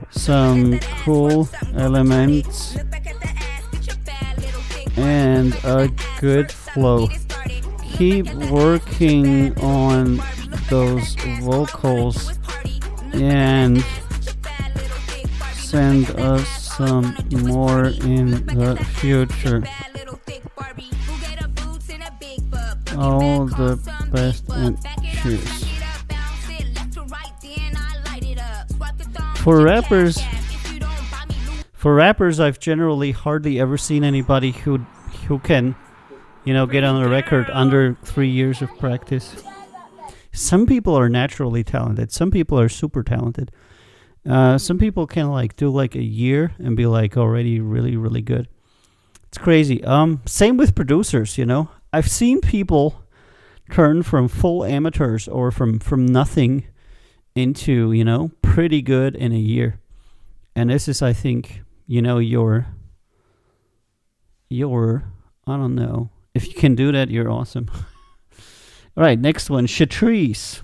some cool elements and a good flow. Keep working on those vocals and send us some more in the future. All the best and cheers. For rappers, I've generally hardly ever seen anybody who can, get on a record under 3 years of practice. Some people are naturally talented. Some people are super talented. Some people can do a year and be already really, really good. It's crazy. Same with producers, I've seen people turn from full amateurs or from nothing into, pretty good in a year. And this is, I think, your I don't know. If you can do that, you're awesome. All right, next one, Shatrice.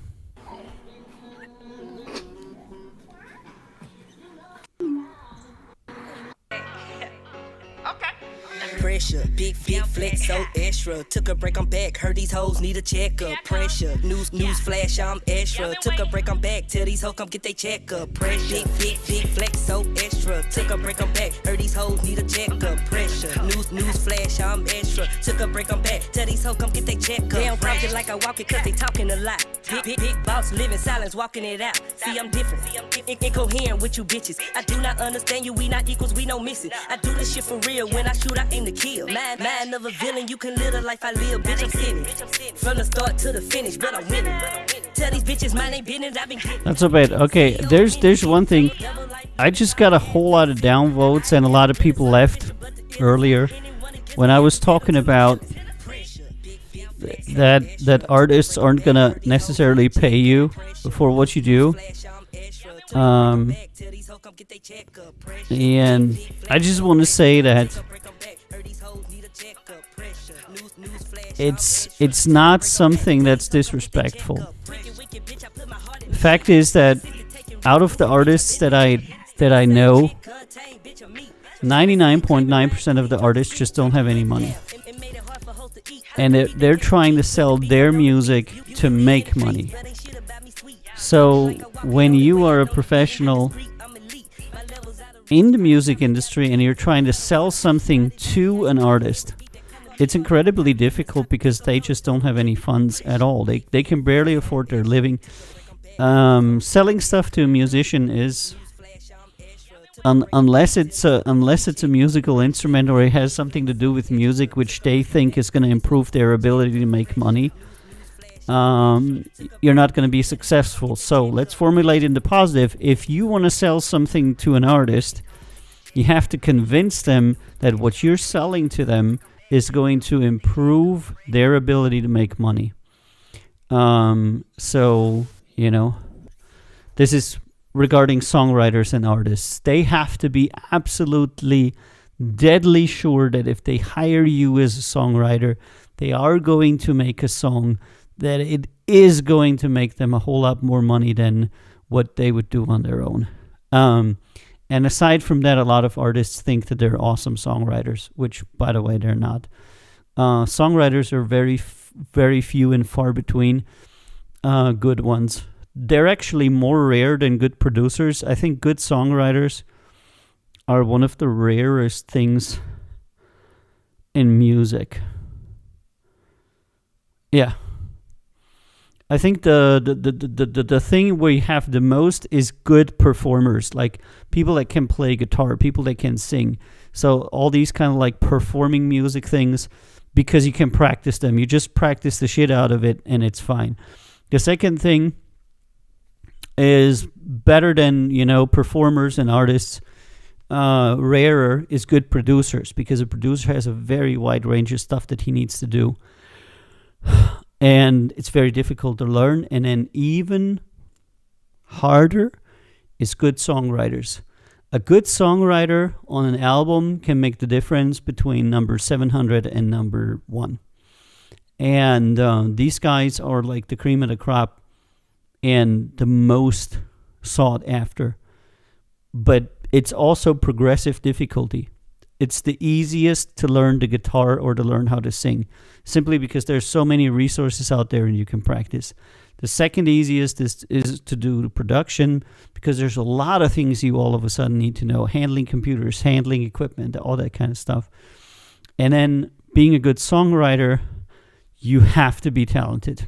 Pressure, big flex, so extra. Took a break, I'm back. Heard these hoes need a checkup. Pressure, news flash, I'm extra. Took a break, I'm back. Tell these hoes come get they checkup. Pressure, big flex, so extra. Took a break, I'm back. Heard these hoes need a checkup. Pressure, news flash, I'm extra. Took a break, I'm back. Tell these hoes come get they checkup. Damn, rockin' like I walk it, cause they talking a lot. Big boss, living silence, walking it out. See, I'm different, incoherent with you bitches. I do not understand you, we not equals, we no missing. I do this shit for real. When I shoot, I aim to kill. Mind of a villain, you can live the life I live. Bitch, I'm sitting from the start to the finish, but I'm winning. Tell these bitches mine ain't business, I've been getting. Not so bad. Okay, there's one thing. I just got a whole lot of downvotes and a lot of people left earlier when I was talking about that artists aren't gonna necessarily pay you for what you do. And I just want to say that it's not something that's disrespectful. The fact is that out of the artists that I know, 99.9% of the artists just don't have any money. And they're trying to sell their music to make money. So when you are a professional in the music industry and you're trying to sell something to an artist, it's incredibly difficult because they just don't have any funds at all. They can barely afford their living. Selling stuff to a musician is, unless it's a musical instrument or it has something to do with music which they think is going to improve their ability to make money, you're not going to be successful. So let's formulate in the positive. If you want to sell something to an artist, you have to convince them that what you're selling to them is going to improve their ability to make money. So, this is regarding songwriters and artists. They have to be absolutely deadly sure that if they hire you as a songwriter, they are going to make a song that it is going to make them a whole lot more money than what they would do on their own. And aside from that, a lot of artists think that they're awesome songwriters, which, by the way, they're not. Songwriters are very few and far between, good ones. They're actually more rare than good producers. I think good songwriters are one of the rarest things in music. Yeah. I think the thing we have the most is good performers, like people that can play guitar, people that can sing. So all these kind of like performing music things, because you can practice them. You just practice the shit out of it and it's fine. The second thing is better than, performers and artists. Rarer is good producers, because a producer has a very wide range of stuff that he needs to do. And it's very difficult to learn. And then even harder is good songwriters. A good songwriter on an album can make the difference between number 700 and number 1. And these guys are like the cream of the crop and the most sought after. But it's also progressive difficulty. It's the easiest to learn the guitar or to learn how to sing, simply because there's so many resources out there and you can practice. The second easiest is to do production, because there's a lot of things you all of a sudden need to know. Handling computers, handling equipment, all that kind of stuff. And then being a good songwriter, you have to be talented.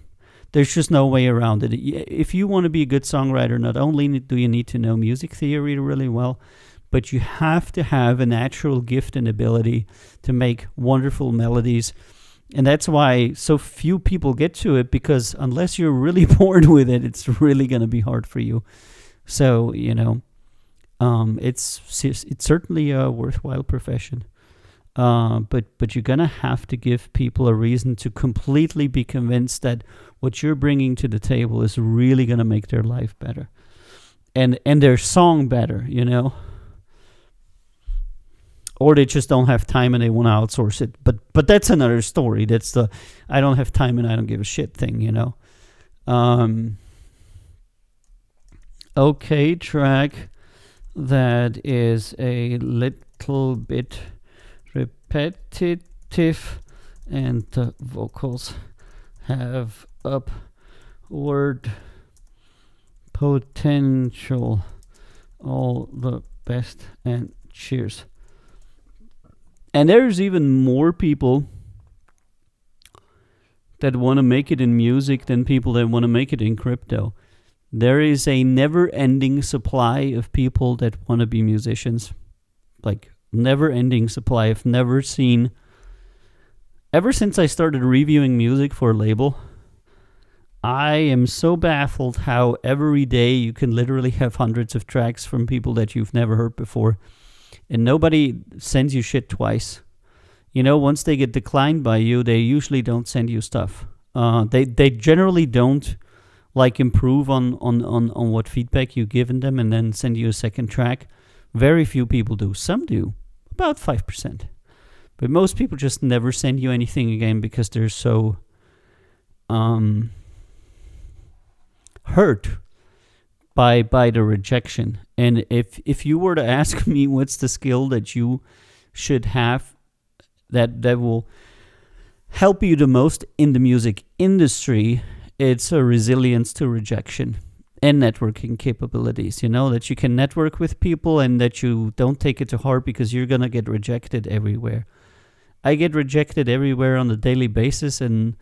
There's just no way around it. If you want to be a good songwriter, not only do you need to know music theory really well, but you have to have a natural gift and ability to make wonderful melodies. And that's why so few people get to it, because unless you're really born with it, it's really going to be hard for you. So, it's certainly a worthwhile profession. But you're going to have to give people a reason to completely be convinced that what you're bringing to the table is really going to make their life better. And their song better, Or they just don't have time and they want to outsource it. But that's another story. That's the I don't have time and I don't give a shit thing, Okay, track that is a little bit repetitive and the vocals have upward potential. All the best and cheers. And there's even more people that want to make it in music than people that want to make it in crypto. There is a never-ending supply of people that want to be musicians. Like, never-ending supply. I've never seen... Ever since I started reviewing music for a label, I am so baffled how every day you can literally have hundreds of tracks from people that you've never heard before. And nobody sends you shit twice. Once they get declined by you, they usually don't send you stuff. They generally don't improve on what feedback you've given them and then send you a second track. Very few people do. Some do. About 5%. But most people just never send you anything again because they're so hurt by the rejection. And if you were to ask me what's the skill that you should have that will help you the most in the music industry, it's a resilience to rejection and networking capabilities. That you can network with people and that you don't take it to heart because you're going to get rejected everywhere. I get rejected everywhere on a daily basis, and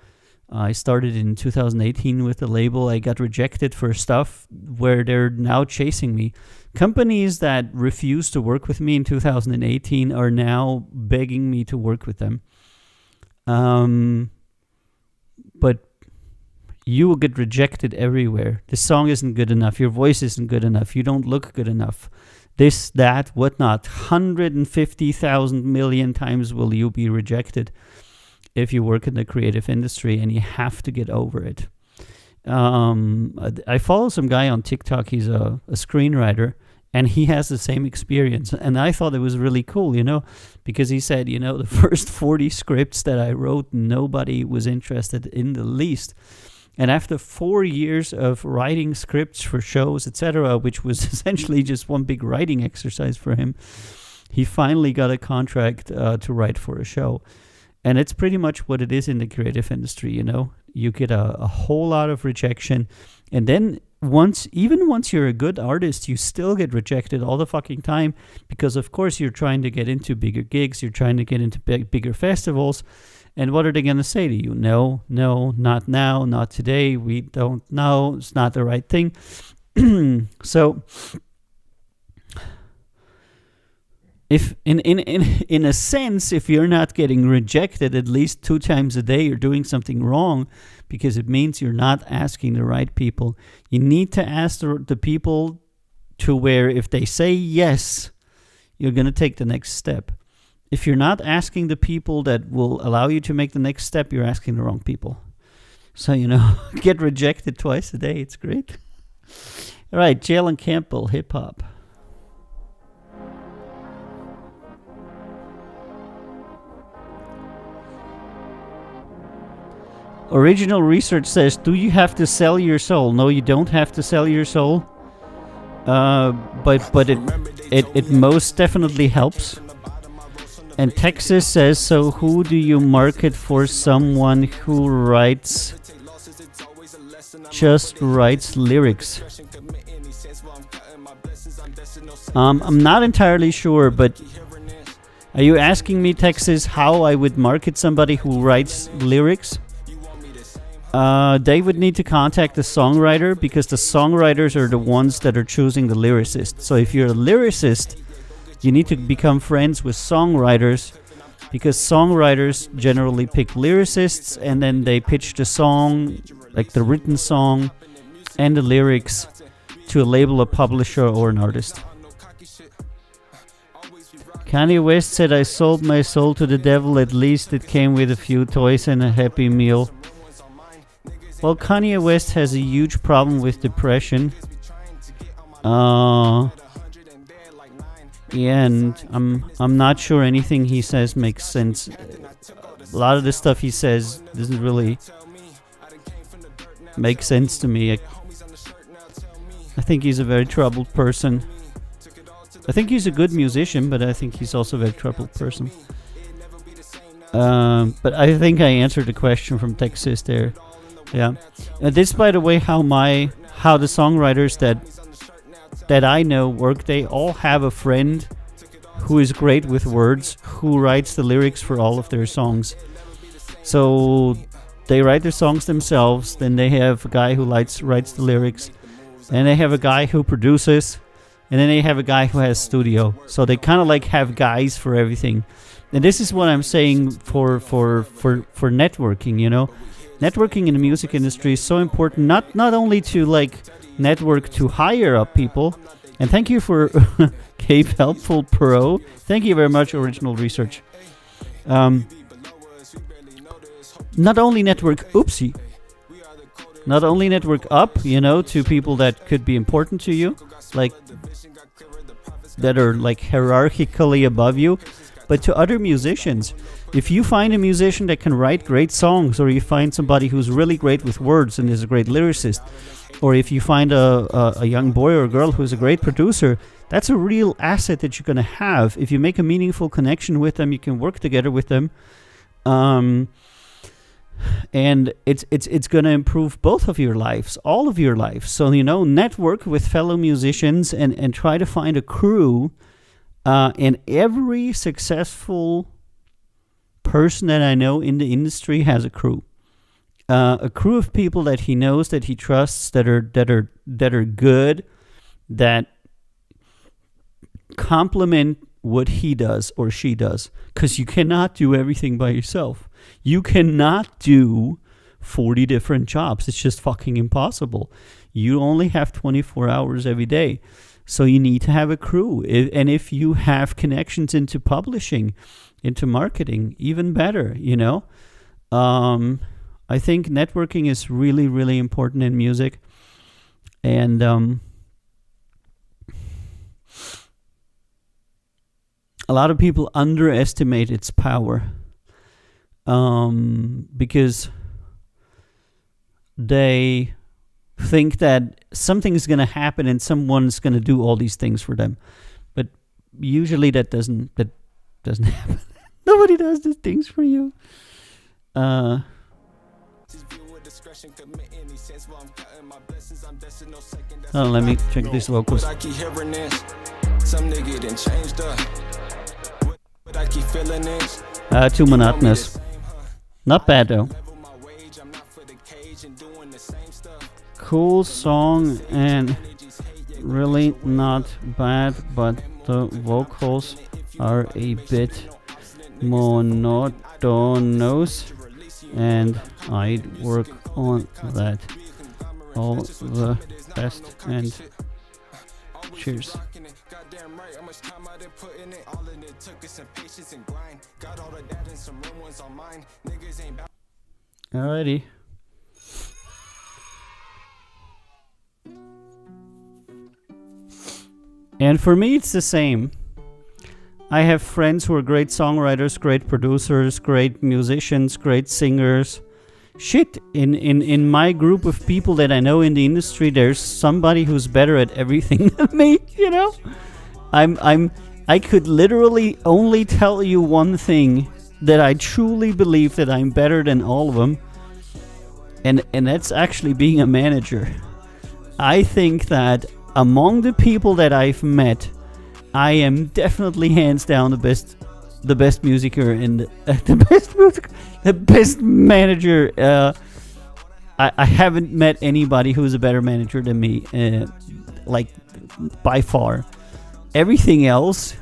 I started in 2018 with the label. I got rejected for stuff where they're now chasing me. Companies that refused to work with me in 2018 are now begging me to work with them. But you will get rejected everywhere. The song isn't good enough. Your voice isn't good enough. You don't look good enough. This, that, whatnot. 150,000 million times will you be rejected if you work in the creative industry, and you have to get over it. I follow some guy on TikTok. He's a screenwriter, and he has the same experience. And I thought it was really cool, because he said, the first 40 scripts that I wrote, nobody was interested in the least. And after 4 years of writing scripts for shows, etc., which was essentially just one big writing exercise for him, he finally got a contract to write for a show. And it's pretty much what it is in the creative industry, You get a whole lot of rejection. And then once you're a good artist, you still get rejected all the fucking time because, of course, you're trying to get into bigger gigs. You're trying to get into bigger festivals. And what are they going to say to you? No, not now, not today. We don't know. It's not the right thing. So if in a sense, if you're not getting rejected at least 2 times a day, you're doing something wrong, because it means you're not asking the right people. You need to ask the people to where if they say yes, you're going to take the next step. If you're not asking the people that will allow you to make the next step, you're asking the wrong people. So, get rejected twice a day. It's great. All right, Jalen Campbell, hip hop. Original research says, do you have to sell your soul? No, you don't have to sell your soul. But it most definitely helps. And Texas says, so who do you market for? Someone who just writes lyrics. I'm not entirely sure, but are you asking me, Texas, how I would market somebody who writes lyrics? They would need to contact the songwriter, because the songwriters are the ones that are choosing the lyricist. So if you're a lyricist, you need to become friends with songwriters, because songwriters generally pick lyricists and then they pitch the song, like the written song and the lyrics, to a label, a publisher, or an artist. Kanye West said, I sold my soul to the devil. At least it came with a few toys and a Happy Meal. Well, Kanye West has a huge problem with depression. Yeah, and I'm not sure anything he says makes sense. A lot of the stuff he says doesn't really make sense to me. I think he's a very troubled person. I think he's a good musician, but I think he's also a very troubled person. But I think I answered the question from Texas there. Yeah. This, by the way, how the songwriters that I know work. They all have a friend who is great with words, who writes the lyrics for all of their songs. So they write their songs themselves, then they have a guy who writes the lyrics, and they have a guy who produces, and then they have a guy who has studio. So they kind of like have guys for everything. And this is what I'm saying for networking, Networking in the music industry is so important, not only to like network to hire up people. And thank you for Cape Helpful Pro. Thank you very much, Original Research. Not only network up, to people that could be important to you, like that are like hierarchically above you, but to other musicians. If you find a musician that can write great songs, or you find somebody who's really great with words and is a great lyricist, or if you find a young boy or a girl who's a great producer, that's a real asset that you're going to have. If you make a meaningful connection with them, you can work together with them. And it's going to improve both of your lives, all of your lives. So, network with fellow musicians and try to find a crew. And every successful person that I know in the industry has a crew. A crew of people that he knows, that he trusts, that are good, that complement what he does or she does. Because you cannot do everything by yourself. You cannot do 40 different jobs. It's just fucking impossible. You only have 24 hours every day. So you need to have a crew. And if you have connections into publishing, into marketing, even better, I think networking is really, really important in music. And a lot of people underestimate its power. Because they think that something's going to happen and someone's going to do all these things for them. But usually that doesn't happen. Nobody does these things for you. Oh, let me check these vocals. Some nigga done changed up. What I keep feeling is Too monotonous. Not bad though. Cool song and really not bad, but the vocals are a bit monotonous, and I'd work on that. All the best and cheers. Alrighty. And for me, it's the same. I have friends who are great songwriters, great producers, great musicians, great singers. Shit, in my group of people that I know in the industry, there's somebody who's better at everything than me, you know? I could literally only tell you one thing, that I truly believe that I'm better than all of them. And that's actually being a manager. I think that among the people that I've met, I am definitely hands down the best musicer and the best manager. I haven't met anybody who's a better manager than me, like by far. Everything else,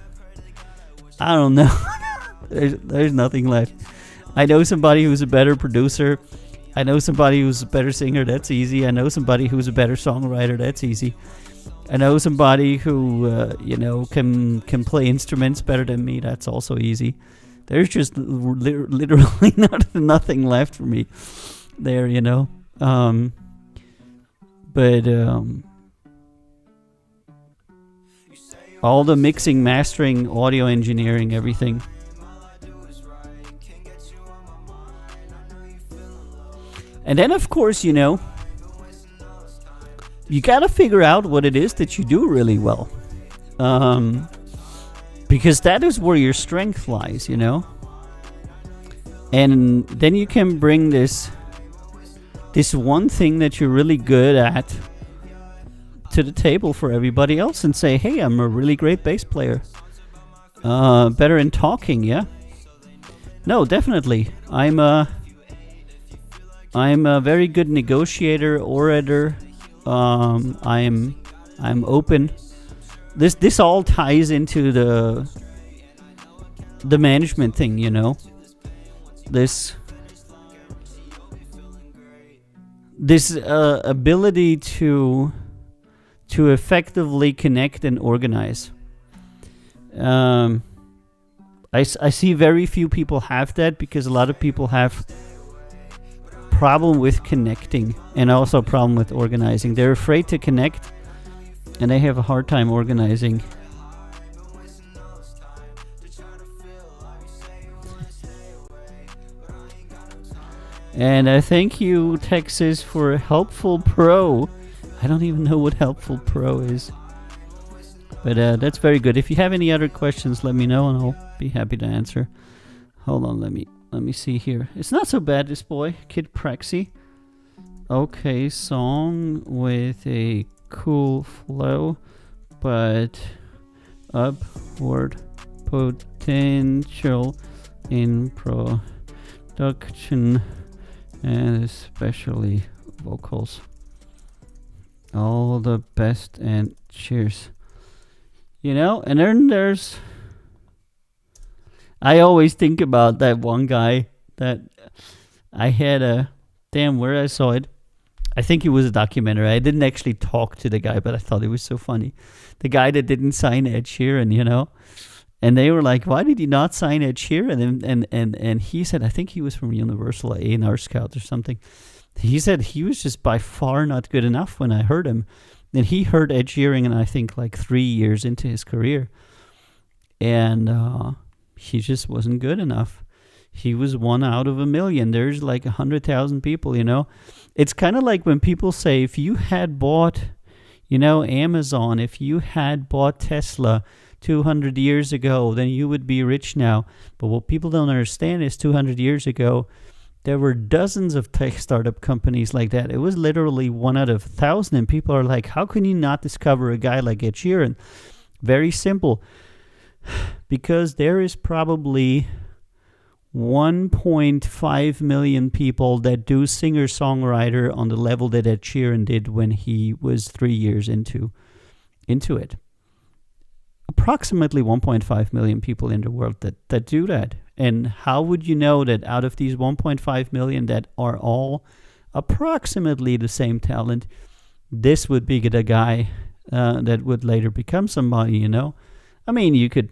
I don't know. There's nothing left. I know somebody who's a better producer. I know somebody who's a better singer. That's easy. I know somebody who's a better songwriter. That's easy. I know somebody who can play instruments better than me. That's also easy. There's just literally nothing left for me there, you know. But all the mixing, mastering, audio engineering, everything. And then, of course, you know, you got to figure out what it is that you do really well. Because that is where your strength lies, you know. And then you can bring this one thing that you're really good at to the table for everybody else and say, hey, I'm a really great bass player. Better in talking, yeah? No, definitely. I'm a very good negotiator, orator. I'm open. This all ties into the management thing, you know. This ability to effectively connect and organize. I see very few people have that, because a lot of people have problem with connecting and also a problem with organizing. They're afraid to connect and they have a hard time organizing. And I thank you, Texas, for Helpful Pro. I don't even know what Helpful Pro is. But that's very good. If you have any other questions, let me know and I'll be happy to answer. Hold on, let me see here. It's not so bad, this boy, Kid Praxi. Okay, song with a cool flow, but upward potential in production and especially vocals. All the best and cheers. You know, and then there's... I always think about that one guy that I had a... Damn, where I saw it. I think it was a documentary. I didn't actually talk to the guy, but I thought it was so funny. The guy that didn't sign Ed Sheeran, you know? And they were like, why did you not sign Ed Sheeran? And he said, I think he was from Universal A&R Scout or something. He said he was just by far not good enough when I heard him. And he heard Ed Sheeran, and I think like 3 years into his career. And he just wasn't good enough. He was 1 out of 1 million. There's like 100,000 people, you know. It's kind of like when people say, if you had bought, you know, Amazon, if you had bought Tesla 200 years ago, then you would be rich now. But what people don't understand is 200 years ago, there were dozens of tech startup companies like that. It was literally 1 out of 1,000. And people are like, how can you not discover a guy like Ed Sheeran? Very simple. Because there is probably 1.5 million people that do singer-songwriter on the level that Ed Sheeran did when he was 3 years into it. Approximately 1.5 million people in the world that do that. And how would you know that out of these 1.5 million that are all approximately the same talent, this would be the guy that would later become somebody, you know? I mean, you can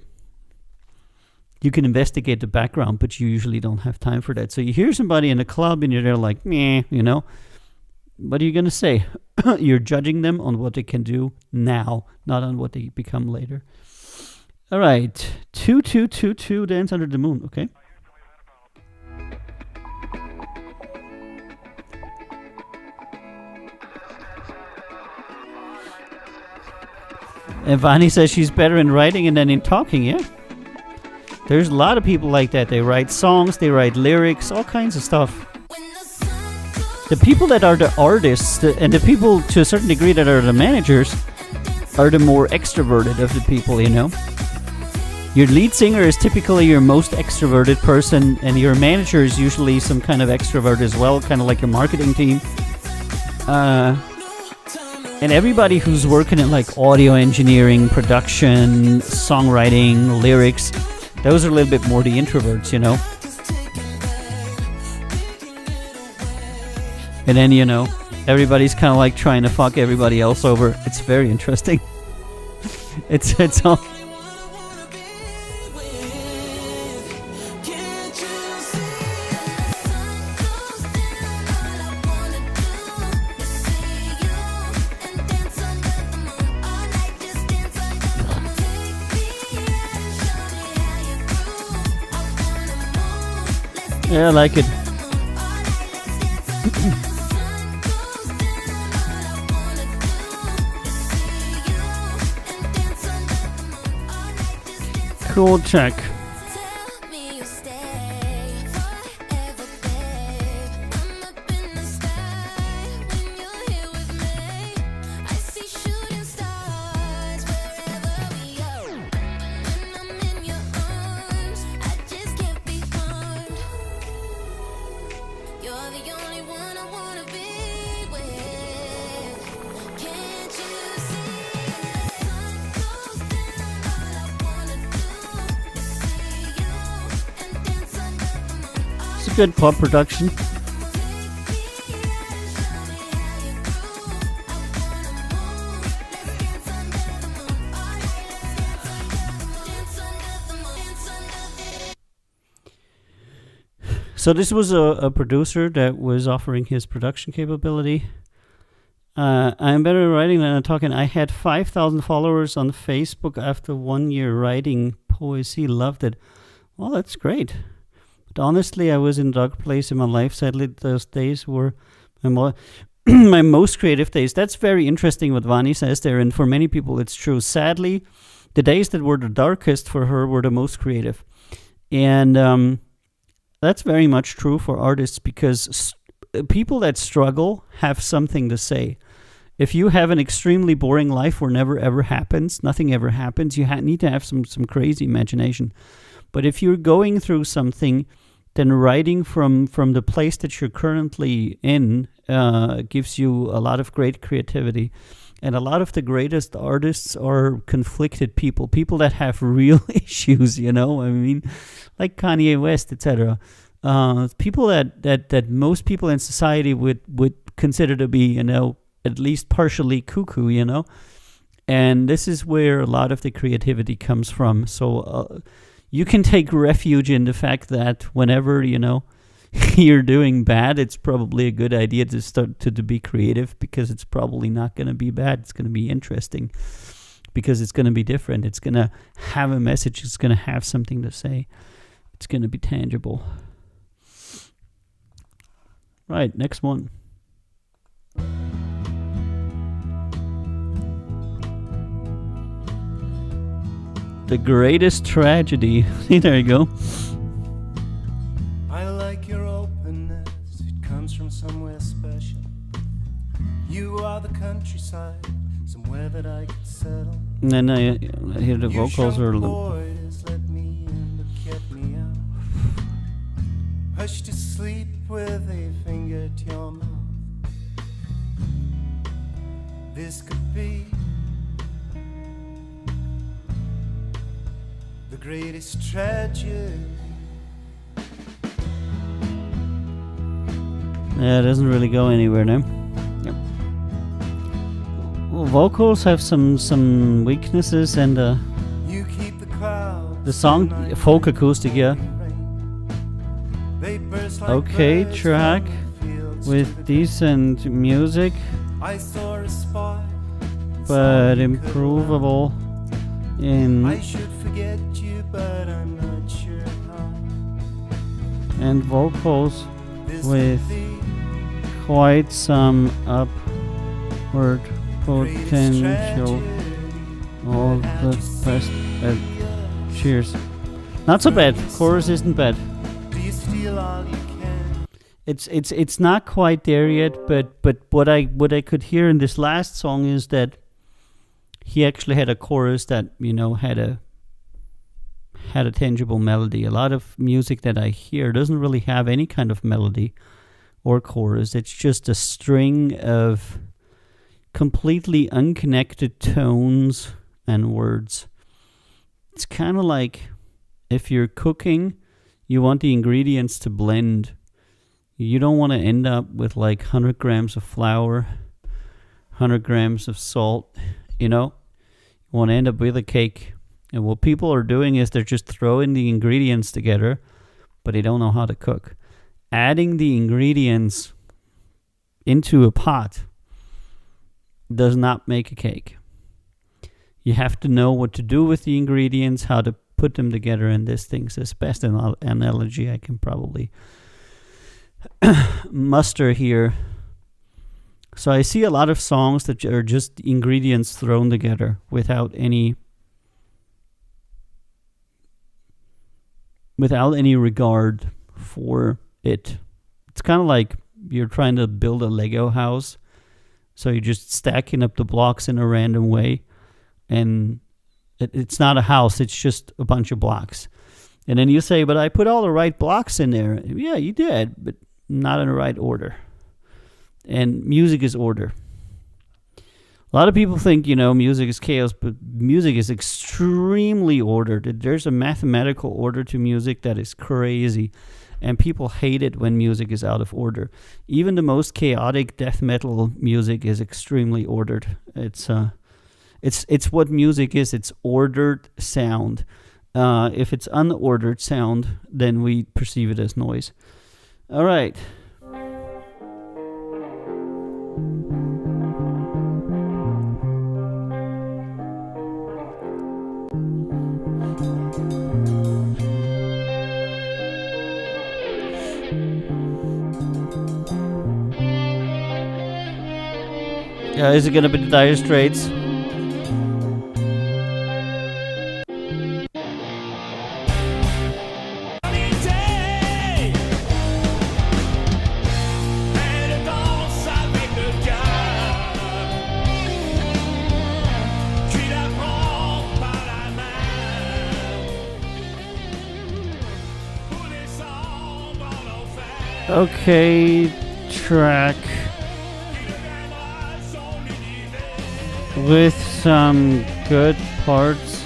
investigate the background, but you usually don't have time for that. So you hear somebody in a club and you're there like, meh, you know? What are you going to say? You're judging them on what they can do now, not on what they become later. All right. 2222 Dance Under the Moon. Okay. And Vani says she's better in writing and than in talking, yeah? There's a lot of people like that. They write songs, they write lyrics, all kinds of stuff. The people that are the artists, and the people to a certain degree that are the managers, are the more extroverted of the people, you know? Your lead singer is typically your most extroverted person, and your manager is usually some kind of extrovert as well, kind of like your marketing team. And everybody who's working in like audio engineering, production, songwriting, lyrics, those are a little bit more the introverts, you know? And then, you know, everybody's kind of like trying to fuck everybody else over. It's very interesting. It's all... Yeah, I like it. Cool check. Good pop production. So this was a producer that was offering his production capability. I'm better at writing than I'm talking. I had 5,000 followers on Facebook after 1 year writing poesy. Loved it. Well, that's great. Honestly, I was in a dark place in my life. Sadly, those days were my most creative days. That's very interesting what Vani says there, and for many people it's true. Sadly, the days that were the darkest for her were the most creative. And that's very much true for artists, because people that struggle have something to say. If you have an extremely boring life where nothing ever happens, you need to have some crazy imagination. But if you're going through something, then writing from the place that you're currently in gives you a lot of great creativity. And a lot of the greatest artists are conflicted people that have real issues, you know? I mean, like Kanye West, etc. People that most people in society would consider to be, you know, at least partially cuckoo, you know? And this is where a lot of the creativity comes from. So you can take refuge in the fact that whenever, you're doing bad, it's probably a good idea to start to be creative, because it's probably not going to be bad. It's going to be interesting, because it's going to be different. It's going to have a message. It's going to have something to say. It's going to be tangible. Right, next one. The Greatest Tragedy. See, there you go. I like your openness, it comes from somewhere special. You are the countryside, somewhere that I could settle. And then I hear the vocals are a little... Borders, let me in, but get me out. Hush to sleep with a finger to your mouth. This could be the greatest tragedy. Yeah, it doesn't really go anywhere now. Yep. Well, vocals have some weaknesses, and You keep the crowd. the song folk acoustic, yeah. Okay, track with decent music, I saw a spot, but improvable in I should forget you, but I'm not sure how. and vocals This with could be quite some upward potential. All the best. Cheers. Not so bad. Chorus isn't bad. Do you steal all you can? It's not quite there yet, but what I could hear in this last song is that he actually had a chorus that had a tangible melody. A lot of music that I hear doesn't really have any kind of melody or chorus. It's just a string of completely unconnected tones and words. It's kind of like if you're cooking, you want the ingredients to blend. You don't want to end up with like 100 grams of flour, 100 grams of salt, You want to end up with a cake. And what people are doing is they're just throwing the ingredients together, but they don't know how to cook. Adding the ingredients into a pot does not make a cake. You have to know what to do with the ingredients, how to put them together, and this thing's the best analogy I can probably muster here. So I see a lot of songs that are just ingredients thrown together without any regard for it. It's kind of like you're trying to build a Lego house. So you're just stacking up the blocks in a random way. And it's not a house, it's just a bunch of blocks. And then you say, but I put all the right blocks in there. Yeah, you did, but not in the right order. And music is order. A lot of people think, music is chaos, but music is extremely ordered. There's a mathematical order to music that is crazy. And people hate it when music is out of order. Even the most chaotic death metal music is extremely ordered. It's what music is. It's ordered sound. If it's unordered sound, then we perceive it as noise. All right. Is it gonna be the Dire Straits? Okay, track with some good parts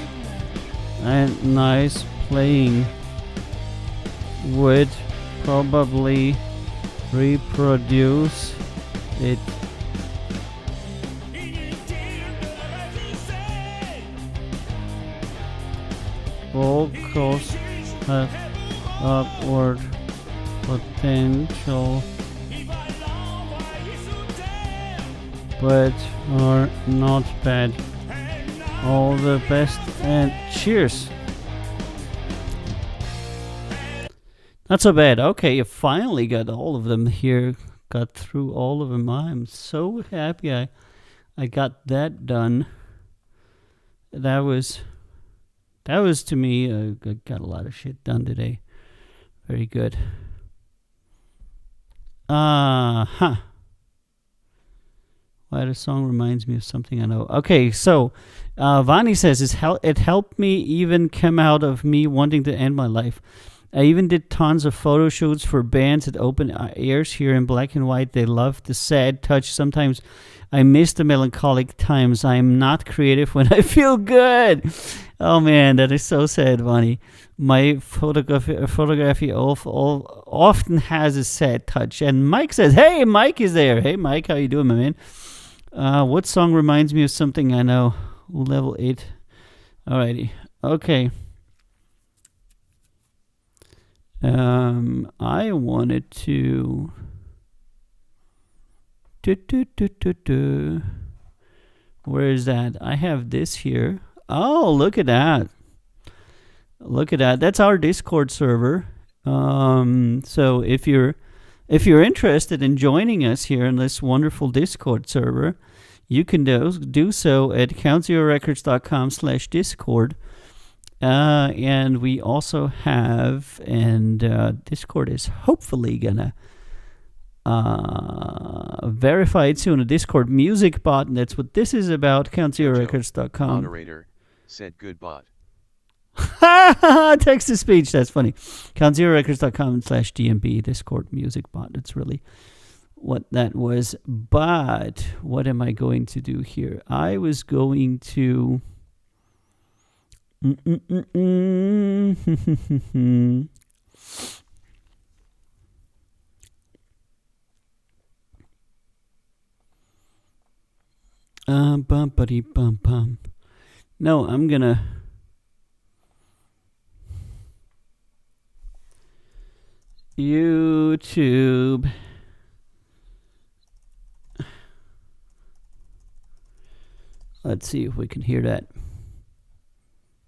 and nice playing would probably reproduce it girls have upward potential, but are not bad. All the best and cheers. Not so bad. Okay, you finally got all of them here. Got through all of them. I'm so happy I got that done. That was to me, I got a lot of shit done today. Very good. Why the song reminds me of something I know. Okay, so Vani says it helped me even come out of me wanting to end my life. I even did tons of photo shoots for bands at open airs here in black and white. They love the sad touch. Sometimes I miss the melancholic times. I am not creative when I feel good. Oh man, that is so sad, Vani. My photography often has a sad touch. And Mike says, hey, Mike is there. Hey, Mike, how you doing, my man? What song reminds me of something I know? Level 8. Alrighty. Okay. I wanted to... Where is that? I have this here. Oh, look at that. Look at that. That's our Discord server. So if you're interested in joining us here in this wonderful Discord server, you can do so at countzerorecords.com/Discord. And we also have, Discord is hopefully gonna verify it soon, a Discord music bot, and that's what this is about, countzerorecords.com. Moderator said good bot. Text to speech, that's funny. countzerorecords.com/DMB, Discord music bot. That's really what that was. But what am I going to do here? I was going to... bumpity bump bump. No, I'm gonna YouTube. Let's see if we can hear that.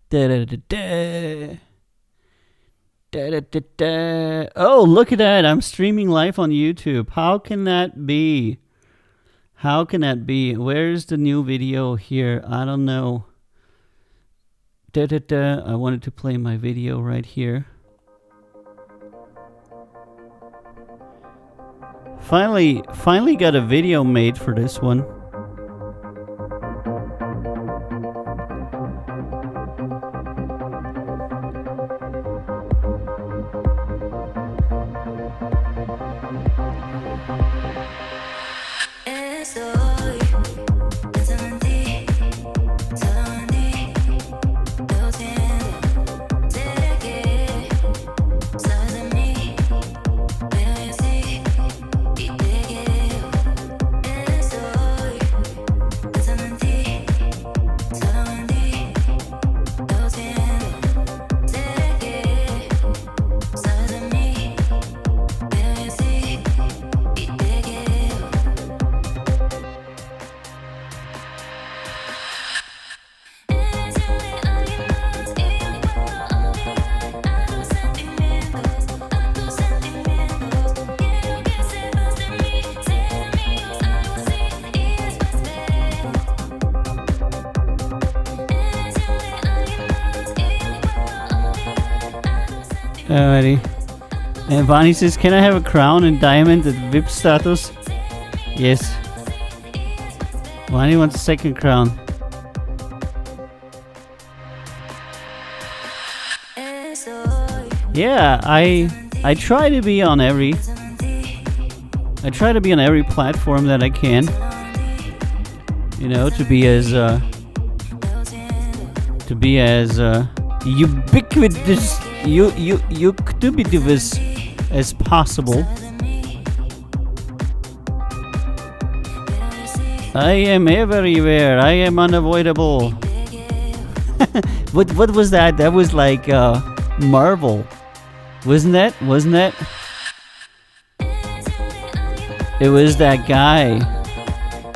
Da da da da. Da da da da. Oh, look at that! I'm streaming live on YouTube. How can that be? How can that be? Where's the new video here? I don't know. Da da da. I wanted to play my video right here. Finally got a video made for this one. Alrighty. And Bonnie says, can I have a crown and diamond at VIP status? Yes. Bonnie wants a second crown. Yeah, I try to be on every platform that I can. You know, to be as ubiquitous ubiquitous as possible. I am everywhere. I am unavoidable. What was that? That was like Marvel. Wasn't that? It was that guy.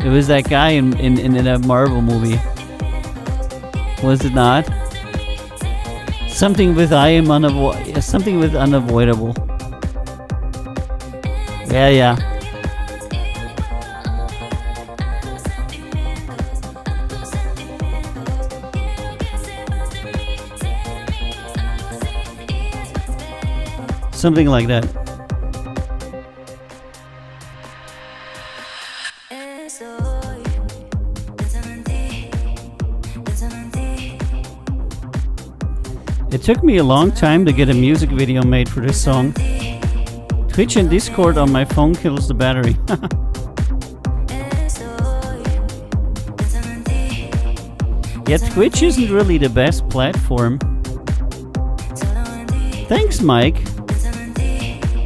It was that guy in a Marvel movie. Was it not? Something with something with unavoidable. Yeah. Something like that. It took me a long time to get a music video made for this song. Twitch and Discord on my phone kills the battery. Yeah, Twitch isn't really the best platform. Thanks, Mike.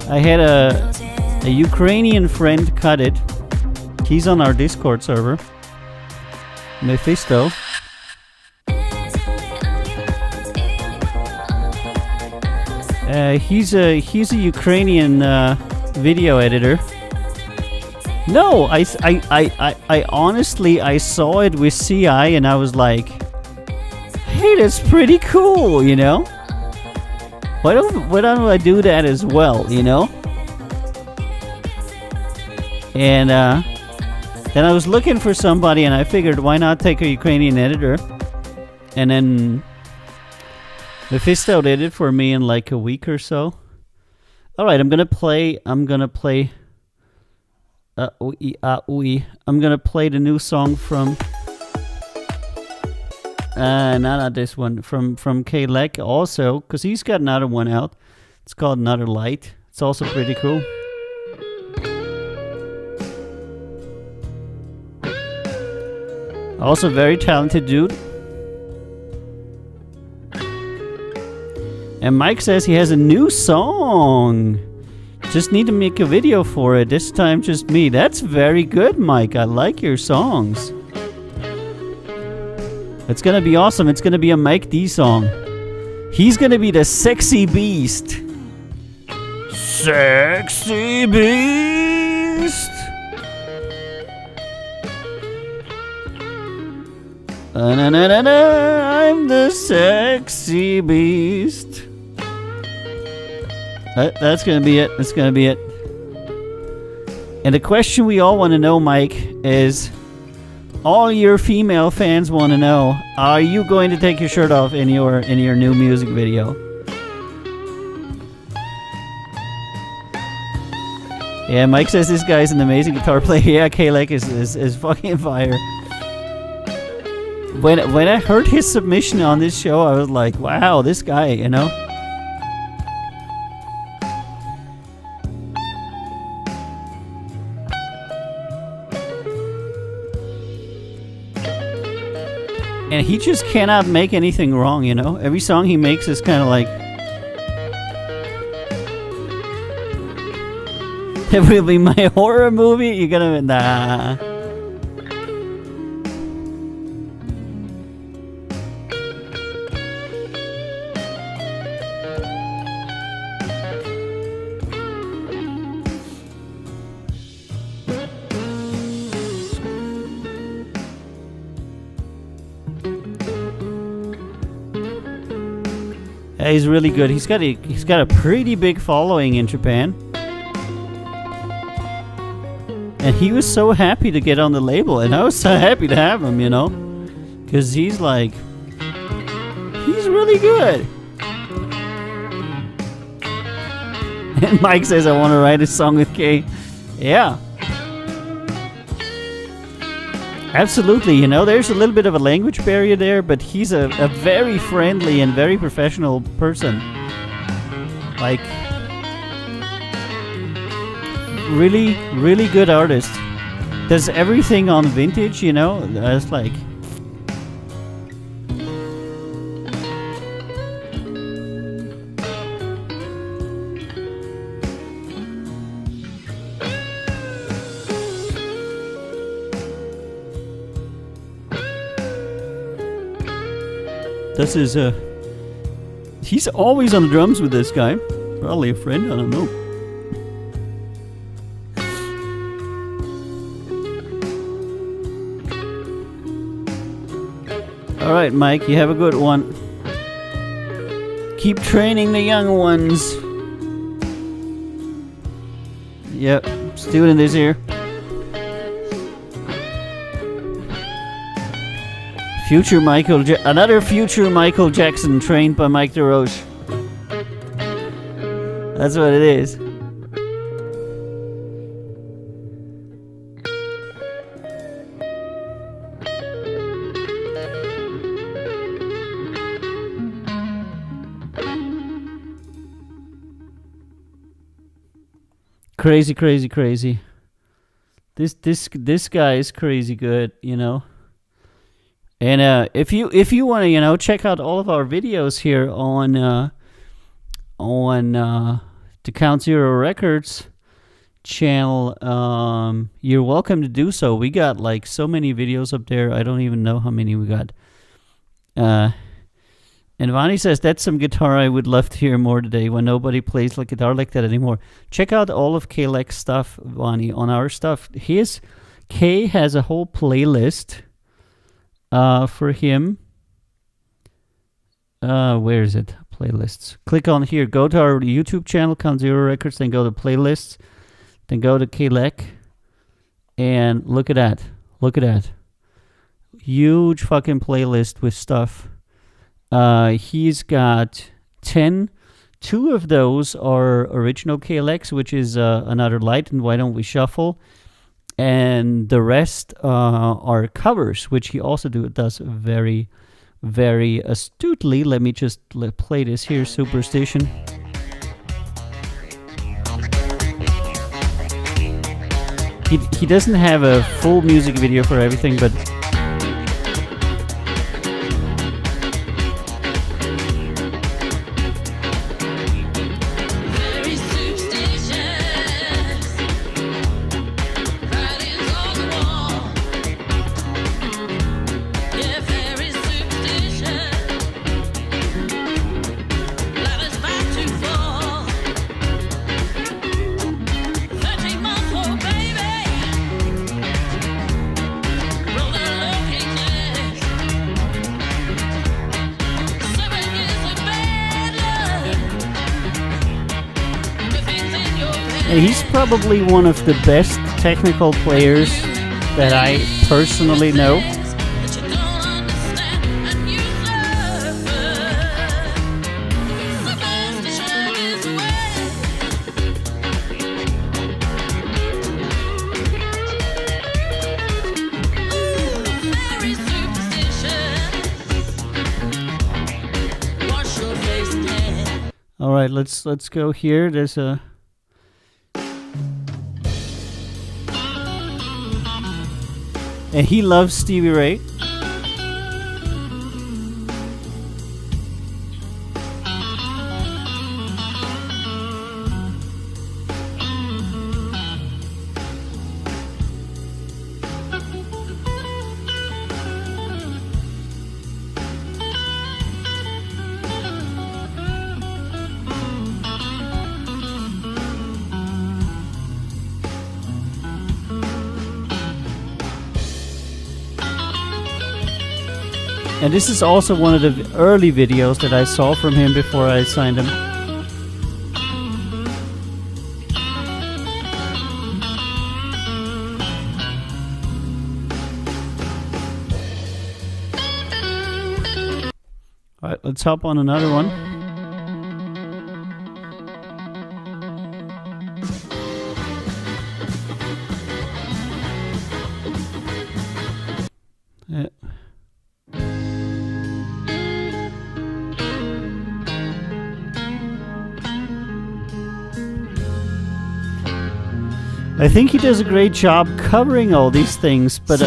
I had a Ukrainian friend cut it. He's on our Discord server. Mephisto. He's a Ukrainian video editor. No, I honestly I saw it with CI and I was like, hey, that's pretty cool, you know? Why don't I do that as well, you know? And then I was looking for somebody and I figured why not take a Ukrainian editor? And then Mephisto did it for me in like a week or so. All right, I'm gonna play the new song from not this one, from K-Lek also, because he's got another one out. It's called Another Light. It's also pretty cool. Also very talented dude. And Mike says he has a new song. Just need to make a video for it. This time just me. That's very good, Mike. I like your songs. It's gonna be awesome. It's gonna be a Mike D song. He's gonna be the sexy beast. Sexy beast. I'm the sexy beast. That's gonna be it. That's gonna be it. And the question we all want to know, Mike, is all your female fans want to know: are you going to take your shirt off in your new music video? Yeah, Mike says this guy's an amazing guitar player. Yeah, K-Lek is fucking fire. When I heard his submission on this show, I was like, wow, this guy, you know? And he just cannot make anything wrong, you know? Every song he makes is kind of like... It will be my horror movie? You're gonna... Nah... Yeah, he's really good. He's got a pretty big following in Japan. And he was so happy to get on the label, and I was so happy to have him, you know? Because he's like... He's really good. And Mike says, I want to write a song with Kay. Yeah. Absolutely, you know, there's a little bit of a language barrier there, but he's a very friendly and very professional person. Like, really, really good artist. Does everything on vintage, you know? It's like... This is He's always on the drums with this guy. Probably a friend, I don't know. Alright, Mike, you have a good one. Keep training the young ones. Yep, student is here. Another future Michael Jackson trained by Mike DeRoche. That's what it is. Crazy, crazy, crazy. This guy is crazy good, you know. And if you want to, you know, check out all of our videos here on the Count Zero Records channel, you're welcome to do so. We got like so many videos up there. I don't even know how many we got. And Vani says, that's some guitar I would love to hear more today when nobody plays like guitar like that anymore. Check out all of K-Lex stuff, Vani, on our stuff. K has a whole playlist for him. Where is it? Playlists. Click on here. Go to our YouTube channel, Count Zero Records, then go to playlists. Then go to K-Lex. And look at that. Look at that. Huge fucking playlist with stuff. He's got 10. 2 of those are original K-Lex, which is Another Light and Why Don't We Shuffle. And the rest are covers, which he also does very, very astutely. Let me just play this here, Superstition. He doesn't have a full music video for everything, but he's probably one of the best technical players that I personally know. All right, let's go here. There's a and he loves Stevie Ray. And this is also one of the early videos that I saw from him before I signed him. Alright, let's hop on another one. Yeah. I think he does a great job covering all these things, but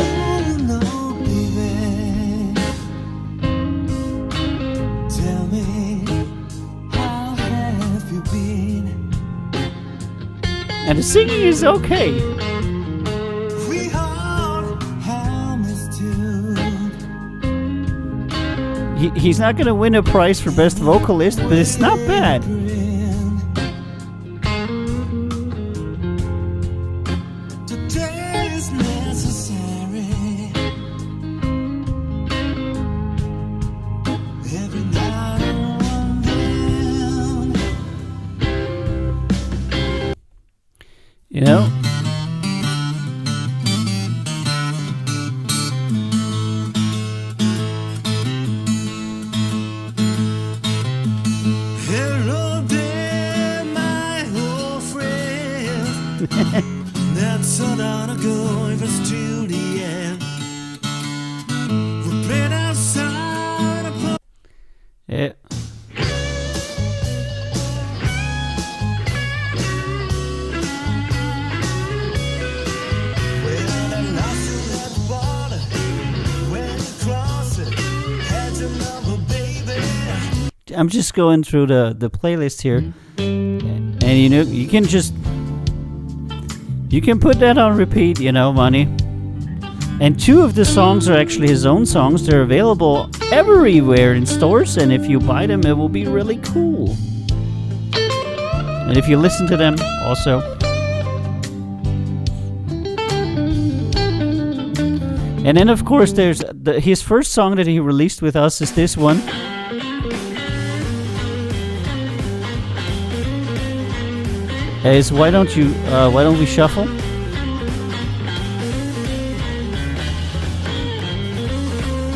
and the singing is okay. he's not going to win a prize for best vocalist, but it's not bad. Today is necessary. Every night and then. You know? Hello there, my old friend. Not so long ago, it was till the end. We played outside a Yeah. Well, I lost you at the border. When you cross it, had your number, baby. I'm just going through the playlist here, and you know, you can put that on repeat, you know, Money. And 2 of the songs are actually his own songs. They're available everywhere in stores, and if you buy them, it will be really cool. And if you listen to them, also. And then, of course, there's his first song that he released with us is this one. Is why don't we shuffle?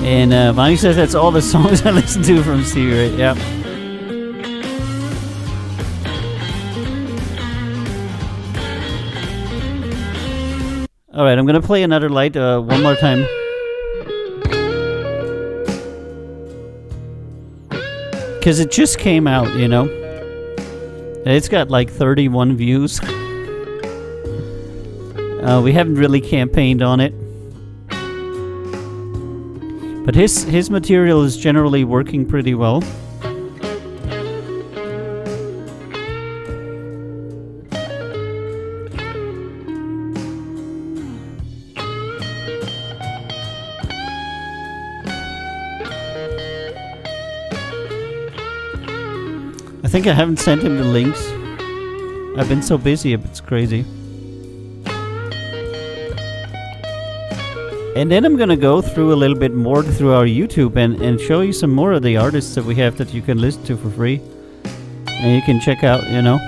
And Bonnie says that's all the songs I listen to from Stevie Ray. Yeah. All right, I'm gonna play Another Light one more time. Because it just came out, you know. It's got like 31 views. We haven't really campaigned on it. But his material is generally working pretty well. I think I haven't sent him the links. I've been so busy, it's crazy. And then I'm gonna go through a little bit more through our YouTube and show you some more of the artists that we have that you can listen to for free. And you can check out, you know.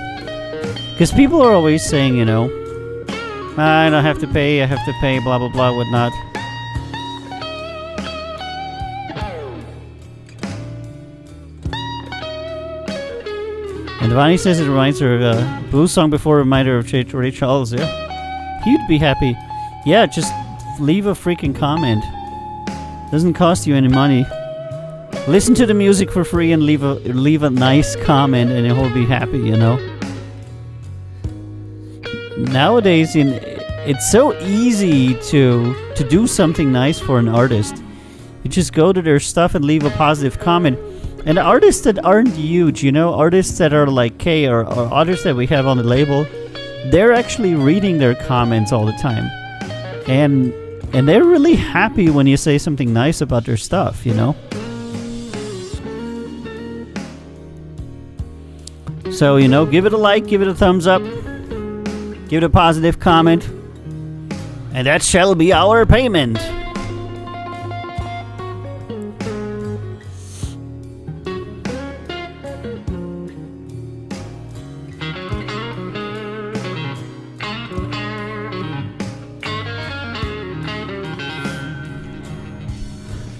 Because people are always saying, you know, I don't have to pay, blah blah blah, whatnot. And Vani says it reminds her of a blues song before, a reminder of Ray Charles, yeah. He'd be happy. Yeah, just leave a freaking comment. Doesn't cost you any money. Listen to the music for free and leave a nice comment and he'll be happy, you know. Nowadays, it's so easy to do something nice for an artist. You just go to their stuff and leave a positive comment. And artists that aren't huge, you know, artists that are like Kay or others that we have on the label, they're actually reading their comments all the time. And they're really happy when you say something nice about their stuff, you know. So, you know, give it a like, give it a thumbs up, give it a positive comment, and that shall be our payment.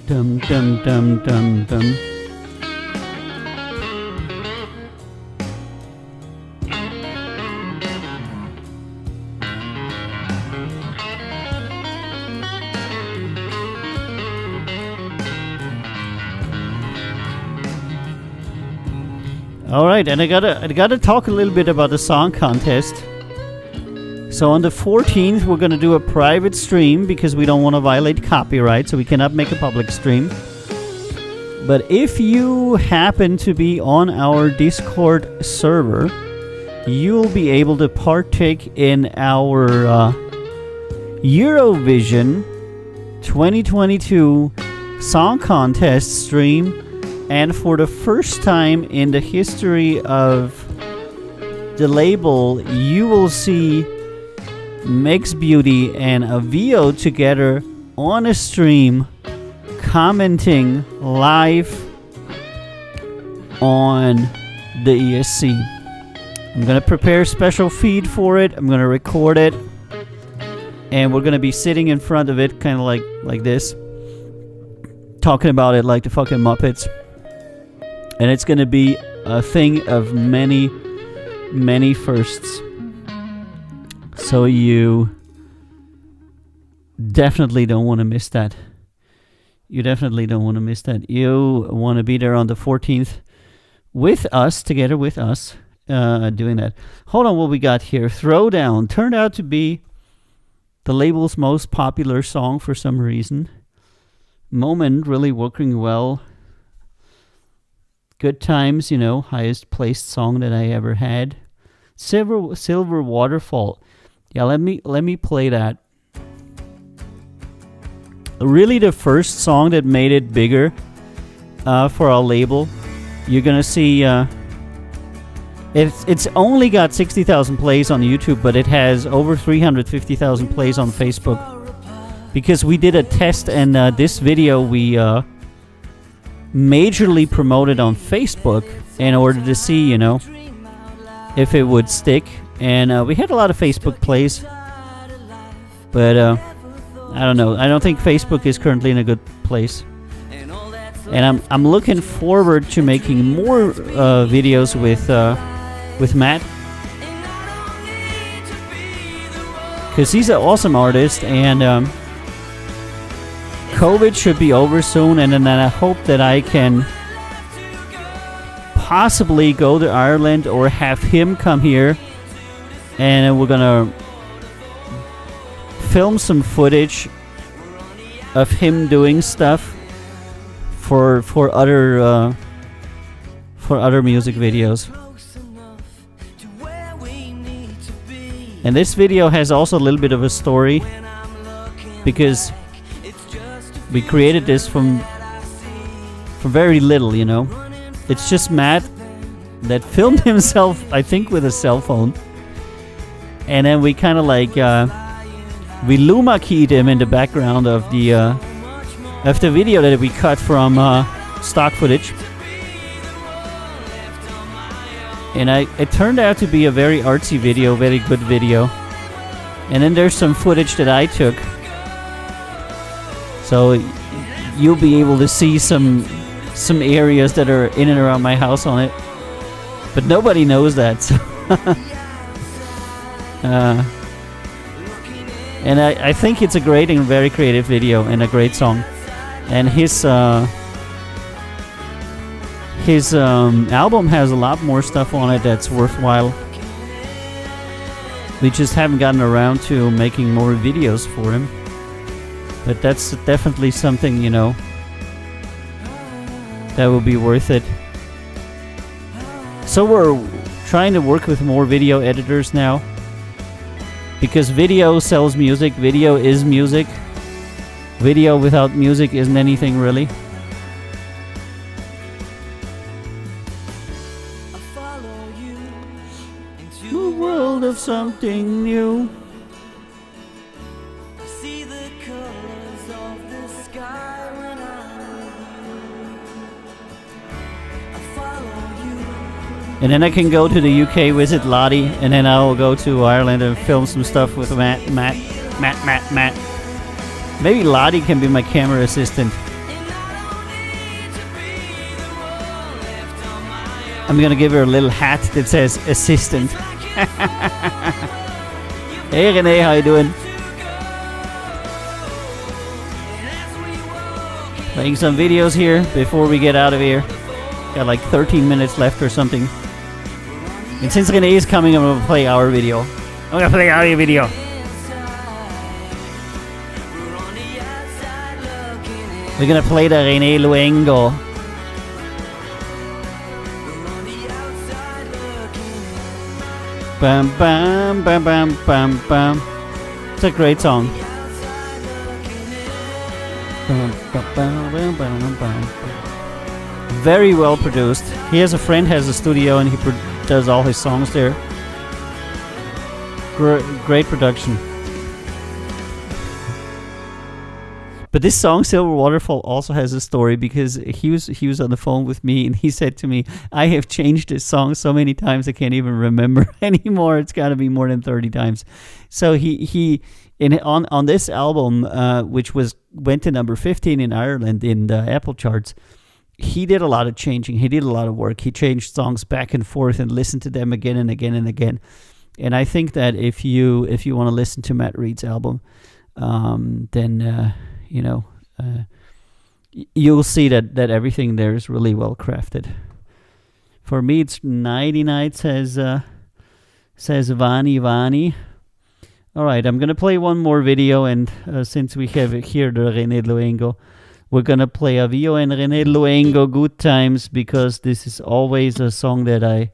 Dum dum dum dum dum. All right, and I gotta talk a little bit about the song contest. So on the 14th, we're going to do a private stream because we don't want to violate copyright, so we cannot make a public stream. But if you happen to be on our Discord server, you'll be able to partake in our Eurovision 2022 song contest stream And for the first time in the history of the label, you will see Megs Beauty and Avio together on a stream, commenting live on the ESC. I'm gonna prepare a special feed for it. I'm gonna record it, and we're gonna be sitting in front of it, kind of like this, talking about it like the fucking Muppets. And it's gonna be a thing of many, many firsts. So you definitely don't want to miss that. You definitely don't want to miss that. You want to be there on the 14th with us, together with us, doing that. Hold on, what we got here. Throwdown turned out to be the label's most popular song for some reason. Moment really working well. Good Times, you know, highest placed song that I ever had. Silver Waterfall. Yeah, let me play that. Really the first song that made it bigger for our label. You're gonna see it's only got 60,000 plays on YouTube, but it has over 350,000 plays on Facebook. Because we did a test, and this video we majorly promoted on Facebook in order to see, you know, if it would stick. And we had a lot of Facebook plays, but I don't know. I don't think Facebook is currently in a good place. And I'm looking forward to making more videos with Matt, because he's an awesome artist, and COVID should be over soon, and then I hope that I can possibly go to Ireland or have him come here, and we're gonna film some footage of him doing stuff for other music videos. And this video has also a little bit of a story, because we created this from very little, you know. It's just Matt that filmed himself, I think, with a cell phone. And then we kind of like, we luma keyed him in the background of the video that we cut from stock footage. And it turned out to be a very artsy video, very good video. And then there's some footage that I took. So you'll be able to see some areas that are in and around my house on it. But nobody knows that. So and I think it's a great and very creative video and a great song. And his album has a lot more stuff on it that's worthwhile. We just haven't gotten around to making more videos for him. But that's definitely something, you know, that will be worth it. So we're trying to work with more video editors now, because video sells music. Video is music. Video without music isn't anything, really. The world of something new. And then I can go to the UK, visit Lottie, and then I'll go to Ireland and film some stuff with Matt. Maybe Lottie can be my camera assistant. I'm gonna give her a little hat that says assistant. Hey Renee, how you doing? Playing some videos here before we get out of here. Got like 13 minutes left or something. And since Renee is coming, I'm gonna play our video. I'm gonna play our video. We're gonna play the Renee Luengo. Bam bam bam bam bam bam. It's a great song. Bam, bam, bam, bam, bam, bam. Very well produced. He has a friend has a studio and he does all his songs there. Great production. But this song Silver Waterfall also has a story, because he was on the phone with me and he said to me, I have changed this song so many times I can't even remember anymore. It's got to be more than 30 times. So on this album, which went to number 15 in Ireland in the Apple charts, he did a lot of changing. He did a lot of work. He changed songs back and forth and listened to them again and again and again. And I think that if you want to listen to Matt Reed's album, then you'll see that everything there is really well crafted. For me, it's Nighty Night, says Vani. All right, I'm gonna play one more video, and since we have here the René Luengo, we're gonna play Avio and René Luengo Good Times, because this is always a song that I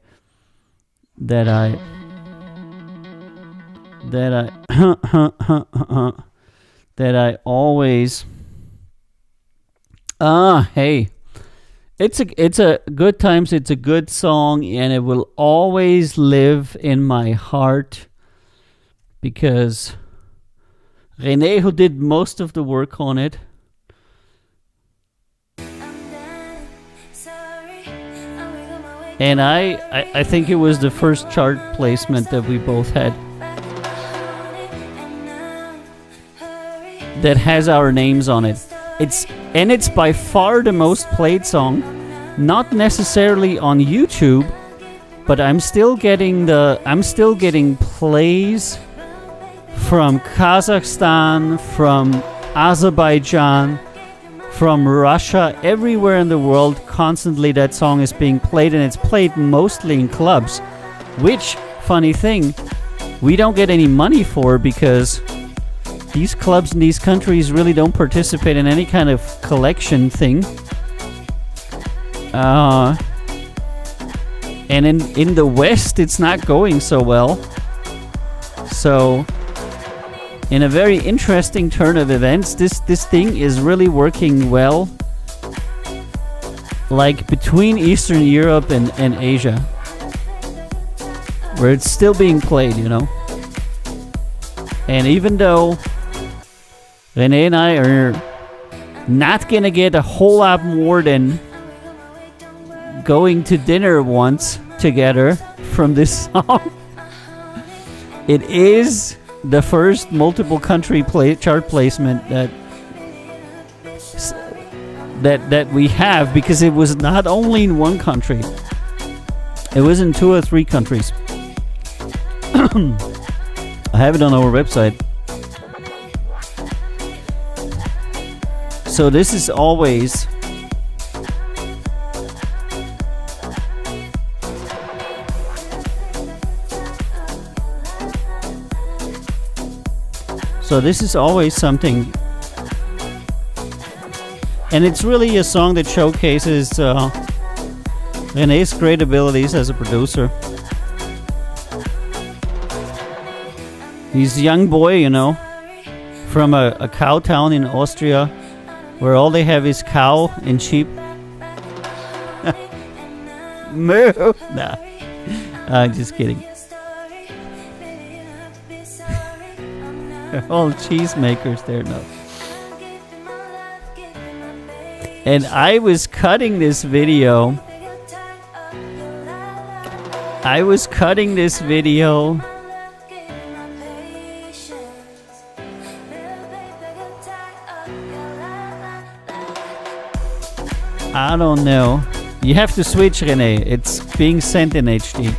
always hey, it's a Good Times. It's a good song, and it will always live in my heart, because René, who did most of the work on it, and I think it was the first chart placement that we both had that has our names on it. It's by far the most played song, not necessarily on YouTube, but I'm still getting plays from Kazakhstan, from Azerbaijan, from Russia, everywhere in the world. Constantly that song is being played, and it's played mostly in clubs, which, funny thing, we don't get any money for, because these clubs in these countries really don't participate in any kind of collection thing. And in the West, it's not going so well. So, in a very interesting turn of events, this thing is really working well, like between Eastern Europe and Asia, where it's still being played, And even though René and I are not gonna get a whole lot more than going to dinner once together from this song, it is the first multiple country chart placement that we have, because it was not only in one country, it was in 2 or 3 countries. I have it on our website. So this is always something, and it's really a song that showcases René's great abilities as a producer. He's a young boy, from a cow town in Austria, where all they have is cow and sheep. Moo! Nah, I'm just kidding. They're all cheesemakers there, no. And I was cutting this video. I don't know. You have to switch, René. It's being sent in HD.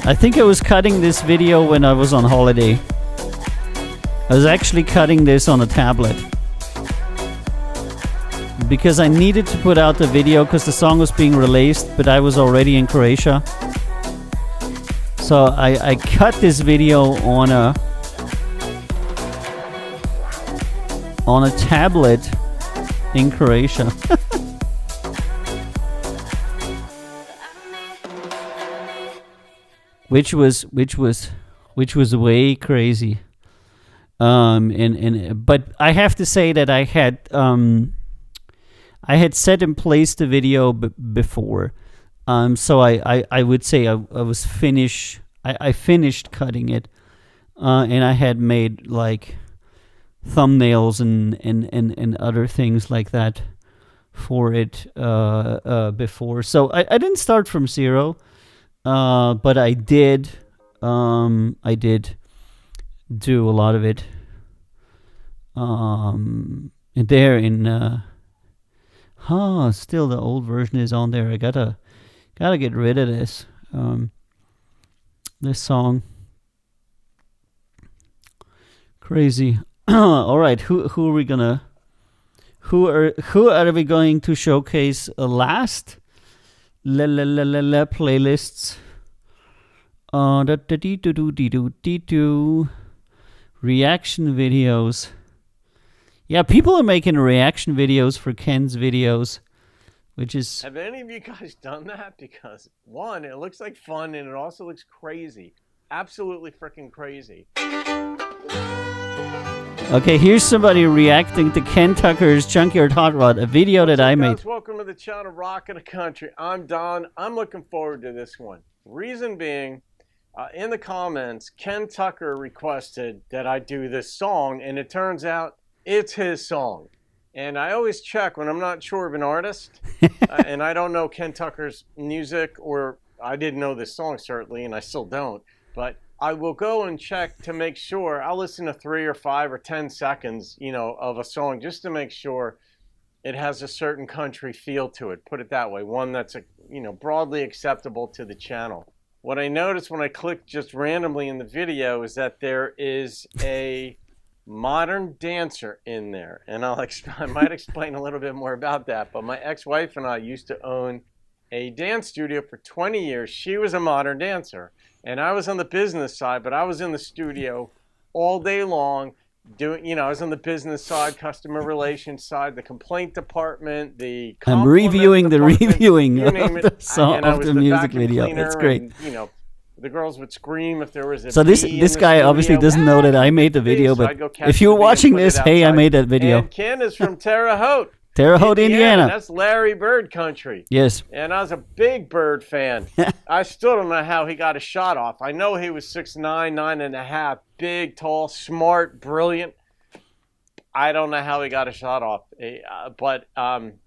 I think I was cutting this video when I was on holiday. I was actually cutting this on a tablet, because I needed to put out the video because the song was being released, but I was already in Croatia. So I cut this video on a tablet in Croatia. which was way crazy. But I have to say that I I had set in place the video before. So I would say I was finished. I finished cutting it, and I had made like thumbnails and other things like that for it before. So I didn't start from zero, but I did do a lot of it there in still the old version is on there. I gotta get rid of this this song. Crazy. All right, who are we gonna who are we going to showcase last? Playlists. Reaction videos. Yeah, people are making reaction videos for Ken's videos, which is... Have any of you guys done that? Because, one, it looks like fun, and it also looks crazy. Absolutely freaking crazy. Okay, here's somebody reacting to Ken Tucker's Junkyard Hot Rod, a video that I made. Guys, welcome to the channel Rockin' the Country. I'm Don. I'm looking forward to this one. Reason being, in the comments, Ken Tucker requested that I do this song, and it turns out it's his song. And I always check when I'm not sure of an artist, and I don't know Ken Tucker's music, or I didn't know this song certainly, and I still don't, but I will go and check to make sure. I'll listen to 3 or 5 or 10 seconds, of a song just to make sure it has a certain country feel to it, put it that way, one that's, broadly acceptable to the channel. What I noticed when I clicked just randomly in the video is that there is a modern dancer in there, and I might explain a little bit more about that. But my ex-wife and I used to own a dance studio for 20 years. She was a modern dancer, and I was on the business side, but I was in the studio all day long doing, I was on the business side, customer relations side, the complaint department, the I'm reviewing the reviewing of the song and of the music video. That's great. And, the girls would scream if there was a so this guy obviously doesn't know that I made the video, but if you're watching this, hey, I made that video. And Ken is from Terre Haute. Terre Haute, Indiana. That's Larry Bird country. Yes. And I was a big Bird fan. I still don't know how he got a shot off. I know he was 6'9", 9.5, big, tall, smart, brilliant. I don't know how he got a shot off, but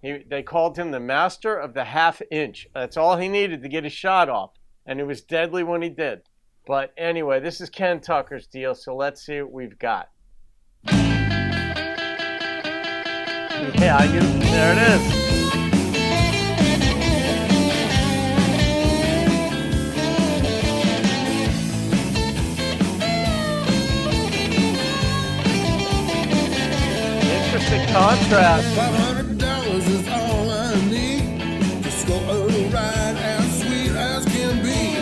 they called him the master of the half inch. That's all he needed to get a shot off. And it was deadly when he did. But anyway, this is Ken Tucker's deal, so let's see what we've got. Yeah, I knew. There it is. Interesting contrast. $500 is all I need. Just go a ride as sweet as can be.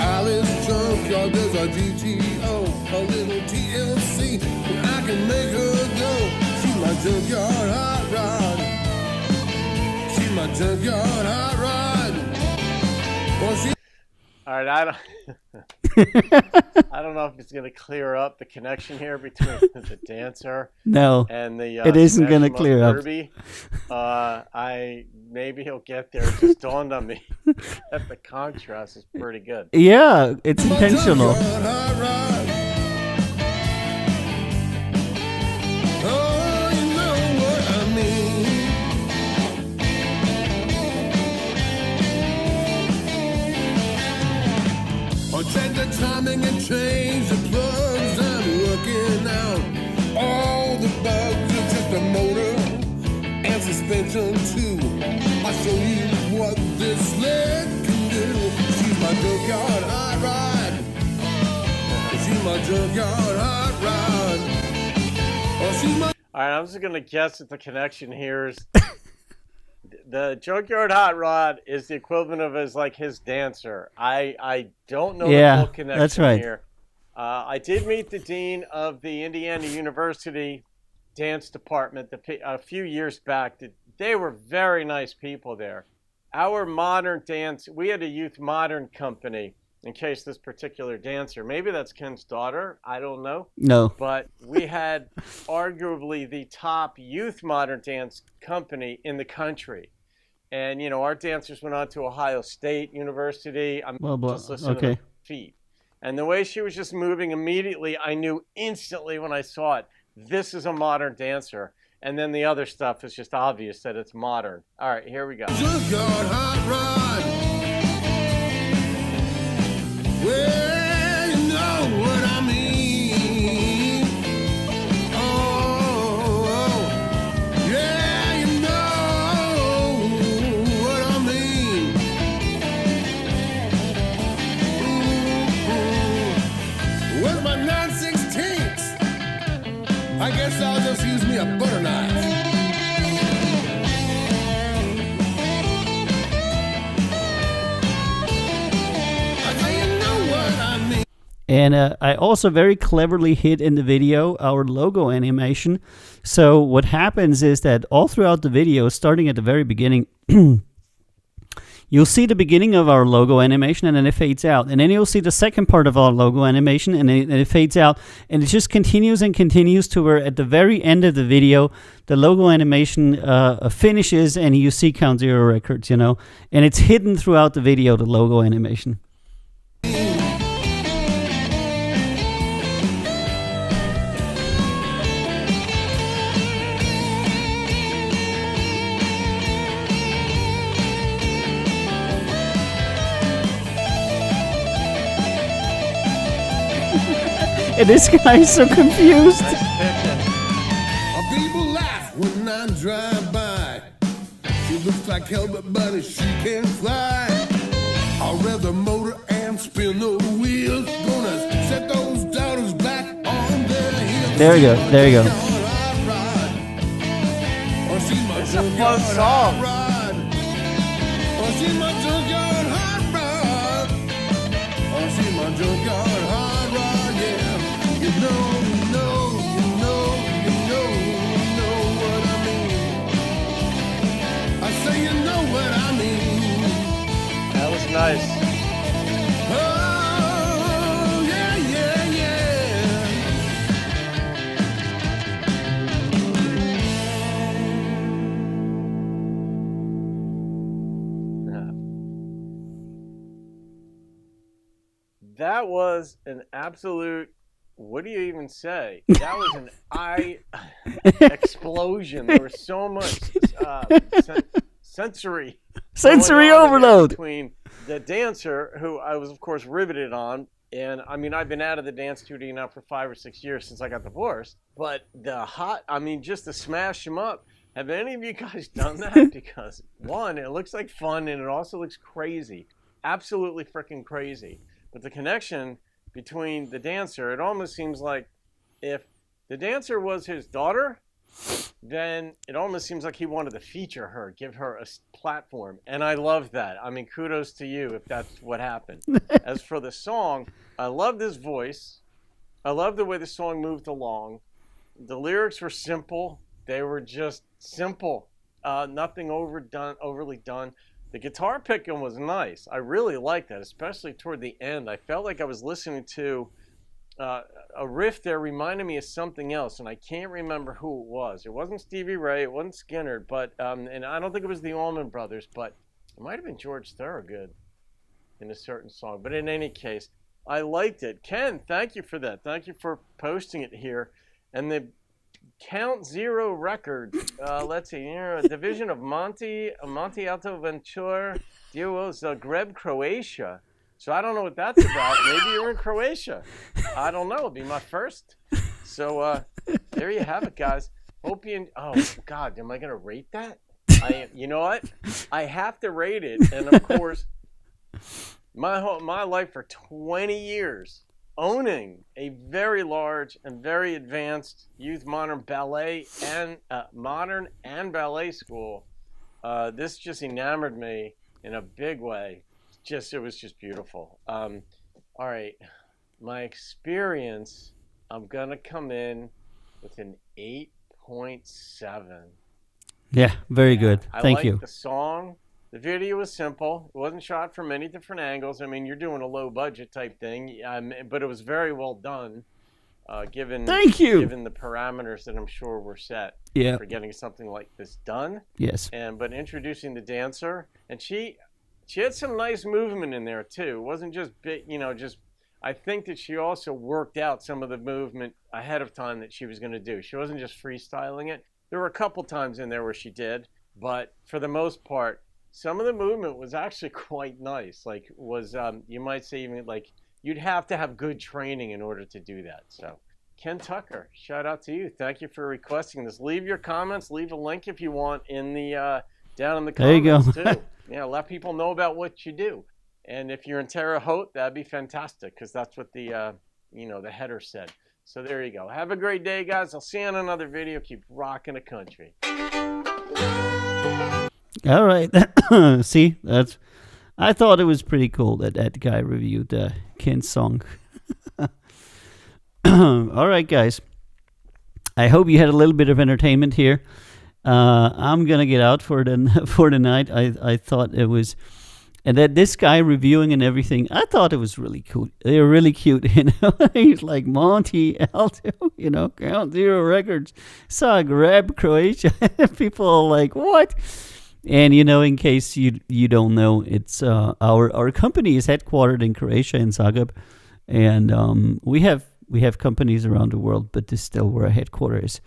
Alice Junkyard, there's a GTO, a little TLC, and I can make her go. She's my junkyard hot rod. She's my junkyard hot rod. Well, all right, I don't know if it's going to clear up the connection here between the dancer and the it isn't going to clear up. Maybe he'll get there. It just dawned on me that the contrast is pretty good. Yeah, it's intentional. Oh, you know what I mean. Or check the timing and change the plugs. I'm working out all the bugs. It's just the motor and suspension too. I'll show you what this leg can do. She's my junkyard hot rod. She's my junkyard hot rod. Oh, she's my... All right, I'm just going to guess that the connection here is the Junkyard Hot Rod is the equivalent of his dancer. I don't know the full connection that's right. here. I did meet the dean of the Indiana University dance department a few years back. They were very nice people there. Our modern dance, we had a youth modern company, in case this particular dancer, maybe that's Ken's daughter, I don't know. No. But we had arguably the top youth modern dance company in the country. And, you know, our dancers went on to Ohio State University. I'm just listening to their feet. And the way she was just moving immediately, I knew instantly when I saw it, this is a modern dancer. And then the other stuff is just obvious that it's modern. All right, here we go. Junkyard hot rod. Well, you know what I mean. Oh, yeah, you know what I mean. Where's my 9/16? I guess I'll just use me a butter knife. And I also very cleverly hid in the video our logo animation. So what happens is that all throughout the video, starting at the very beginning, you'll see the beginning of our logo animation and then it fades out. And then you'll see the second part of our logo animation and it fades out. And it just continues and continues to where at the very end of the video, the logo animation finishes and you see Count Zero Records, you know. And it's hidden throughout the video, the logo animation. And this guy is so confused. People laugh when I drive by. She looks like hell, but she can fly. I'll rev the motor and spin the wheels. Gonna set those daughters back on their heels. There you go. There you go. It's a fun song. See my junkyard hot rod. See my junkyard hot rod. Yeah. You know what I mean. I say you know what I mean. That was nice. Oh, yeah, yeah, That was an absolute, what do you even say? That was an eye explosion. There was so much sensory overload between the dancer, who I was, of course, riveted on. And I mean, I've been out of the dance studio now for 5 or 6 years since I got divorced. But just to smash them up. Have any of you guys done that? Because one, it looks like fun and it also looks crazy. Absolutely freaking crazy. But the connection between the dancer, it almost seems like if the dancer was his daughter, then it almost seems like he wanted to feature her, give her a platform. And I love that. I mean, kudos to you if that's what happened. As for the song, I love this voice. I love the way the song moved along. The lyrics were simple. They were just simple. Nothing overly done. The guitar picking was nice. I really liked that, especially toward the end. I felt like I was listening to a riff there reminded me of something else, and I can't remember who it was. It wasn't Stevie Ray, it wasn't Skinner, but and I don't think it was the Allman Brothers, but it might have been George Thorogood in a certain song. But in any case, I liked it. Ken, thank you for that. Thank you for posting it here. And the Count Zero Records, let's see, a division of Monte Alto Ventura Duo Zagreb, Croatia. So I don't know what that's about. Maybe you're in Croatia. I don't know. It'll be my first. So there you have it, guys. Hope you. Oh God, am I gonna rate that? You know what? I have to rate it. And of course, my life for 20 years. Owning a very large and very advanced youth modern ballet and ballet school, this just enamored me in a big way. It was just beautiful. All right, my experience, I'm gonna come in with an 8.7. Yeah, very good. Thank you. The song. The video was simple. It wasn't shot from many different angles. I mean, you're doing a low budget type thing, but it was very well done, given Thank you. given the parameters that I'm sure were set for getting something like this done. Yes. But introducing the dancer, and she had some nice movement in there too. It wasn't just I think that she also worked out some of the movement ahead of time that she was going to do. She wasn't just freestyling it. There were a couple times in there where she did, but for the most part, some of the movement was actually quite nice. Like, you might say even like you'd have to have good training in order to do that. So, Ken Tucker, shout out to you. Thank you for requesting this. Leave your comments. Leave a link if you want in the down in the comments too. Yeah, let people know about what you do. And if you're in Terre Haute, that'd be fantastic because that's what the the header said. So there you go. Have a great day, guys. I'll see you on another video. Keep rocking the country. All right. See, I thought it was pretty cool that guy reviewed Ken's song. All right, guys. I hope you had a little bit of entertainment here. I'm gonna get out for the night. I thought it was, and that this guy reviewing and everything, I thought it was really cool. They were really cute, He's like Monty Alto, Count Zero Records, Zagreb, Croatia. People are like, what? And in case you don't know, it's our company is headquartered in Croatia in Zagreb, and we have companies around the world, but this is still where our headquarters is.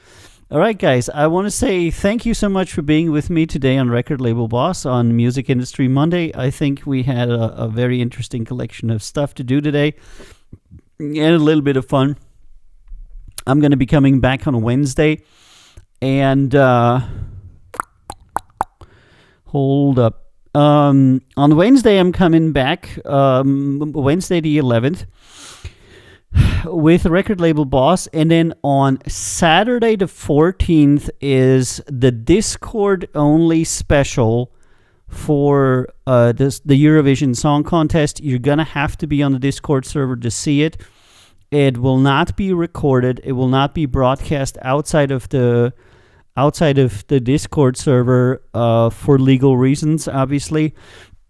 All right, guys, I want to say thank you so much for being with me today on Record Label Boss on Music Industry Monday. I think we had a very interesting collection of stuff to do today and a little bit of fun. I'm going to be coming back on Wednesday, and hold up. On Wednesday, I'm coming back, Wednesday the 11th. With Record Label Boss, and then on Saturday the 14th is the Discord only special for the Eurovision Song Contest. You're gonna have to be on the Discord server to see it. It will not be recorded. It will not be broadcast outside of the Discord server for legal reasons, obviously.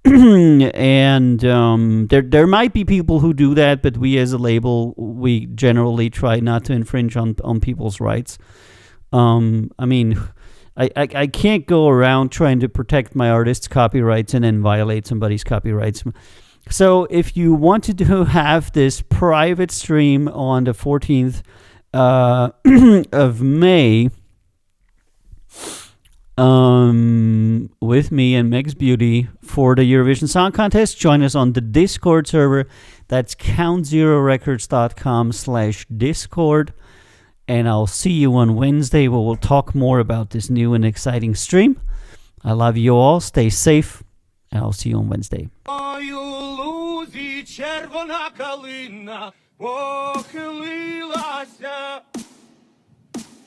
And there might be people who do that, but we as a label, we generally try not to infringe on people's rights. I mean, I can't go around trying to protect my artist's copyrights and then violate somebody's copyrights. So if you wanted to have this private stream on the 14th of May, with me and Meg's Beauty for the Eurovision Song Contest, join us on the Discord server. That's countzerorecords.com/Discord. And I'll see you on Wednesday where we'll talk more about this new and exciting stream. I love you all. Stay safe. And I'll see you on Wednesday.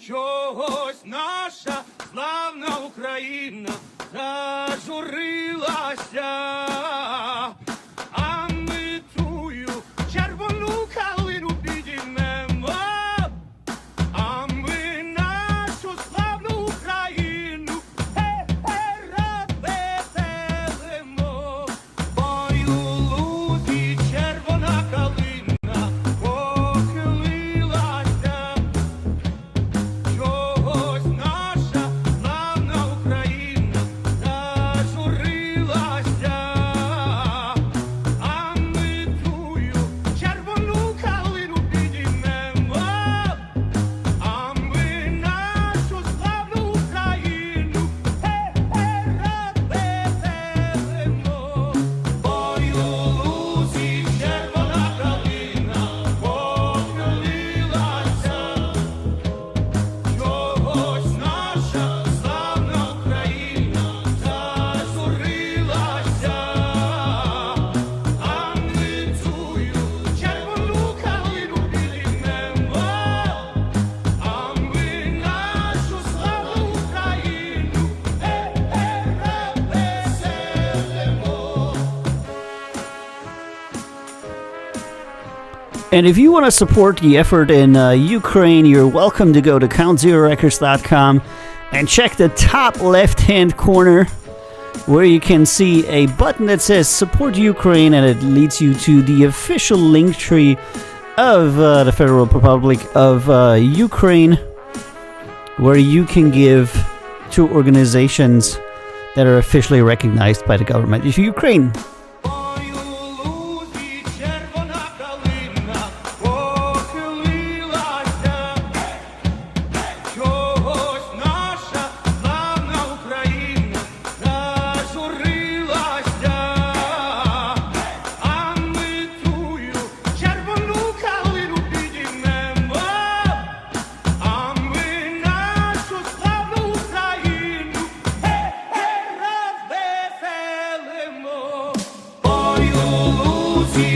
Чогось наша славна Україна зажурилася, а ми тую червону калину підіймемо, а ми нашу славну Україну розвеселимо. Ой, у лузі червона калина похилилася. Чогось наша славна Україна зажурилася, а ми тую червону калину підіймемо, а ми нашу славну Україну розвеселимо. Ой, у лузі червона калина похилилася. Чогось наша славна Україна зажурилася, а ми тую червону калину підіймемо, а ми нашу славну Україну розвеселимо. And if you want to support the effort in Ukraine, you're welcome to go to countzerorecords.com and check the top left-hand corner. where you can see a button that says Support Ukraine, and it leads you to the official link tree of the Federal Republic of Ukraine, where you can give to organizations that are officially recognized by the government of Ukraine. Ой, у лузі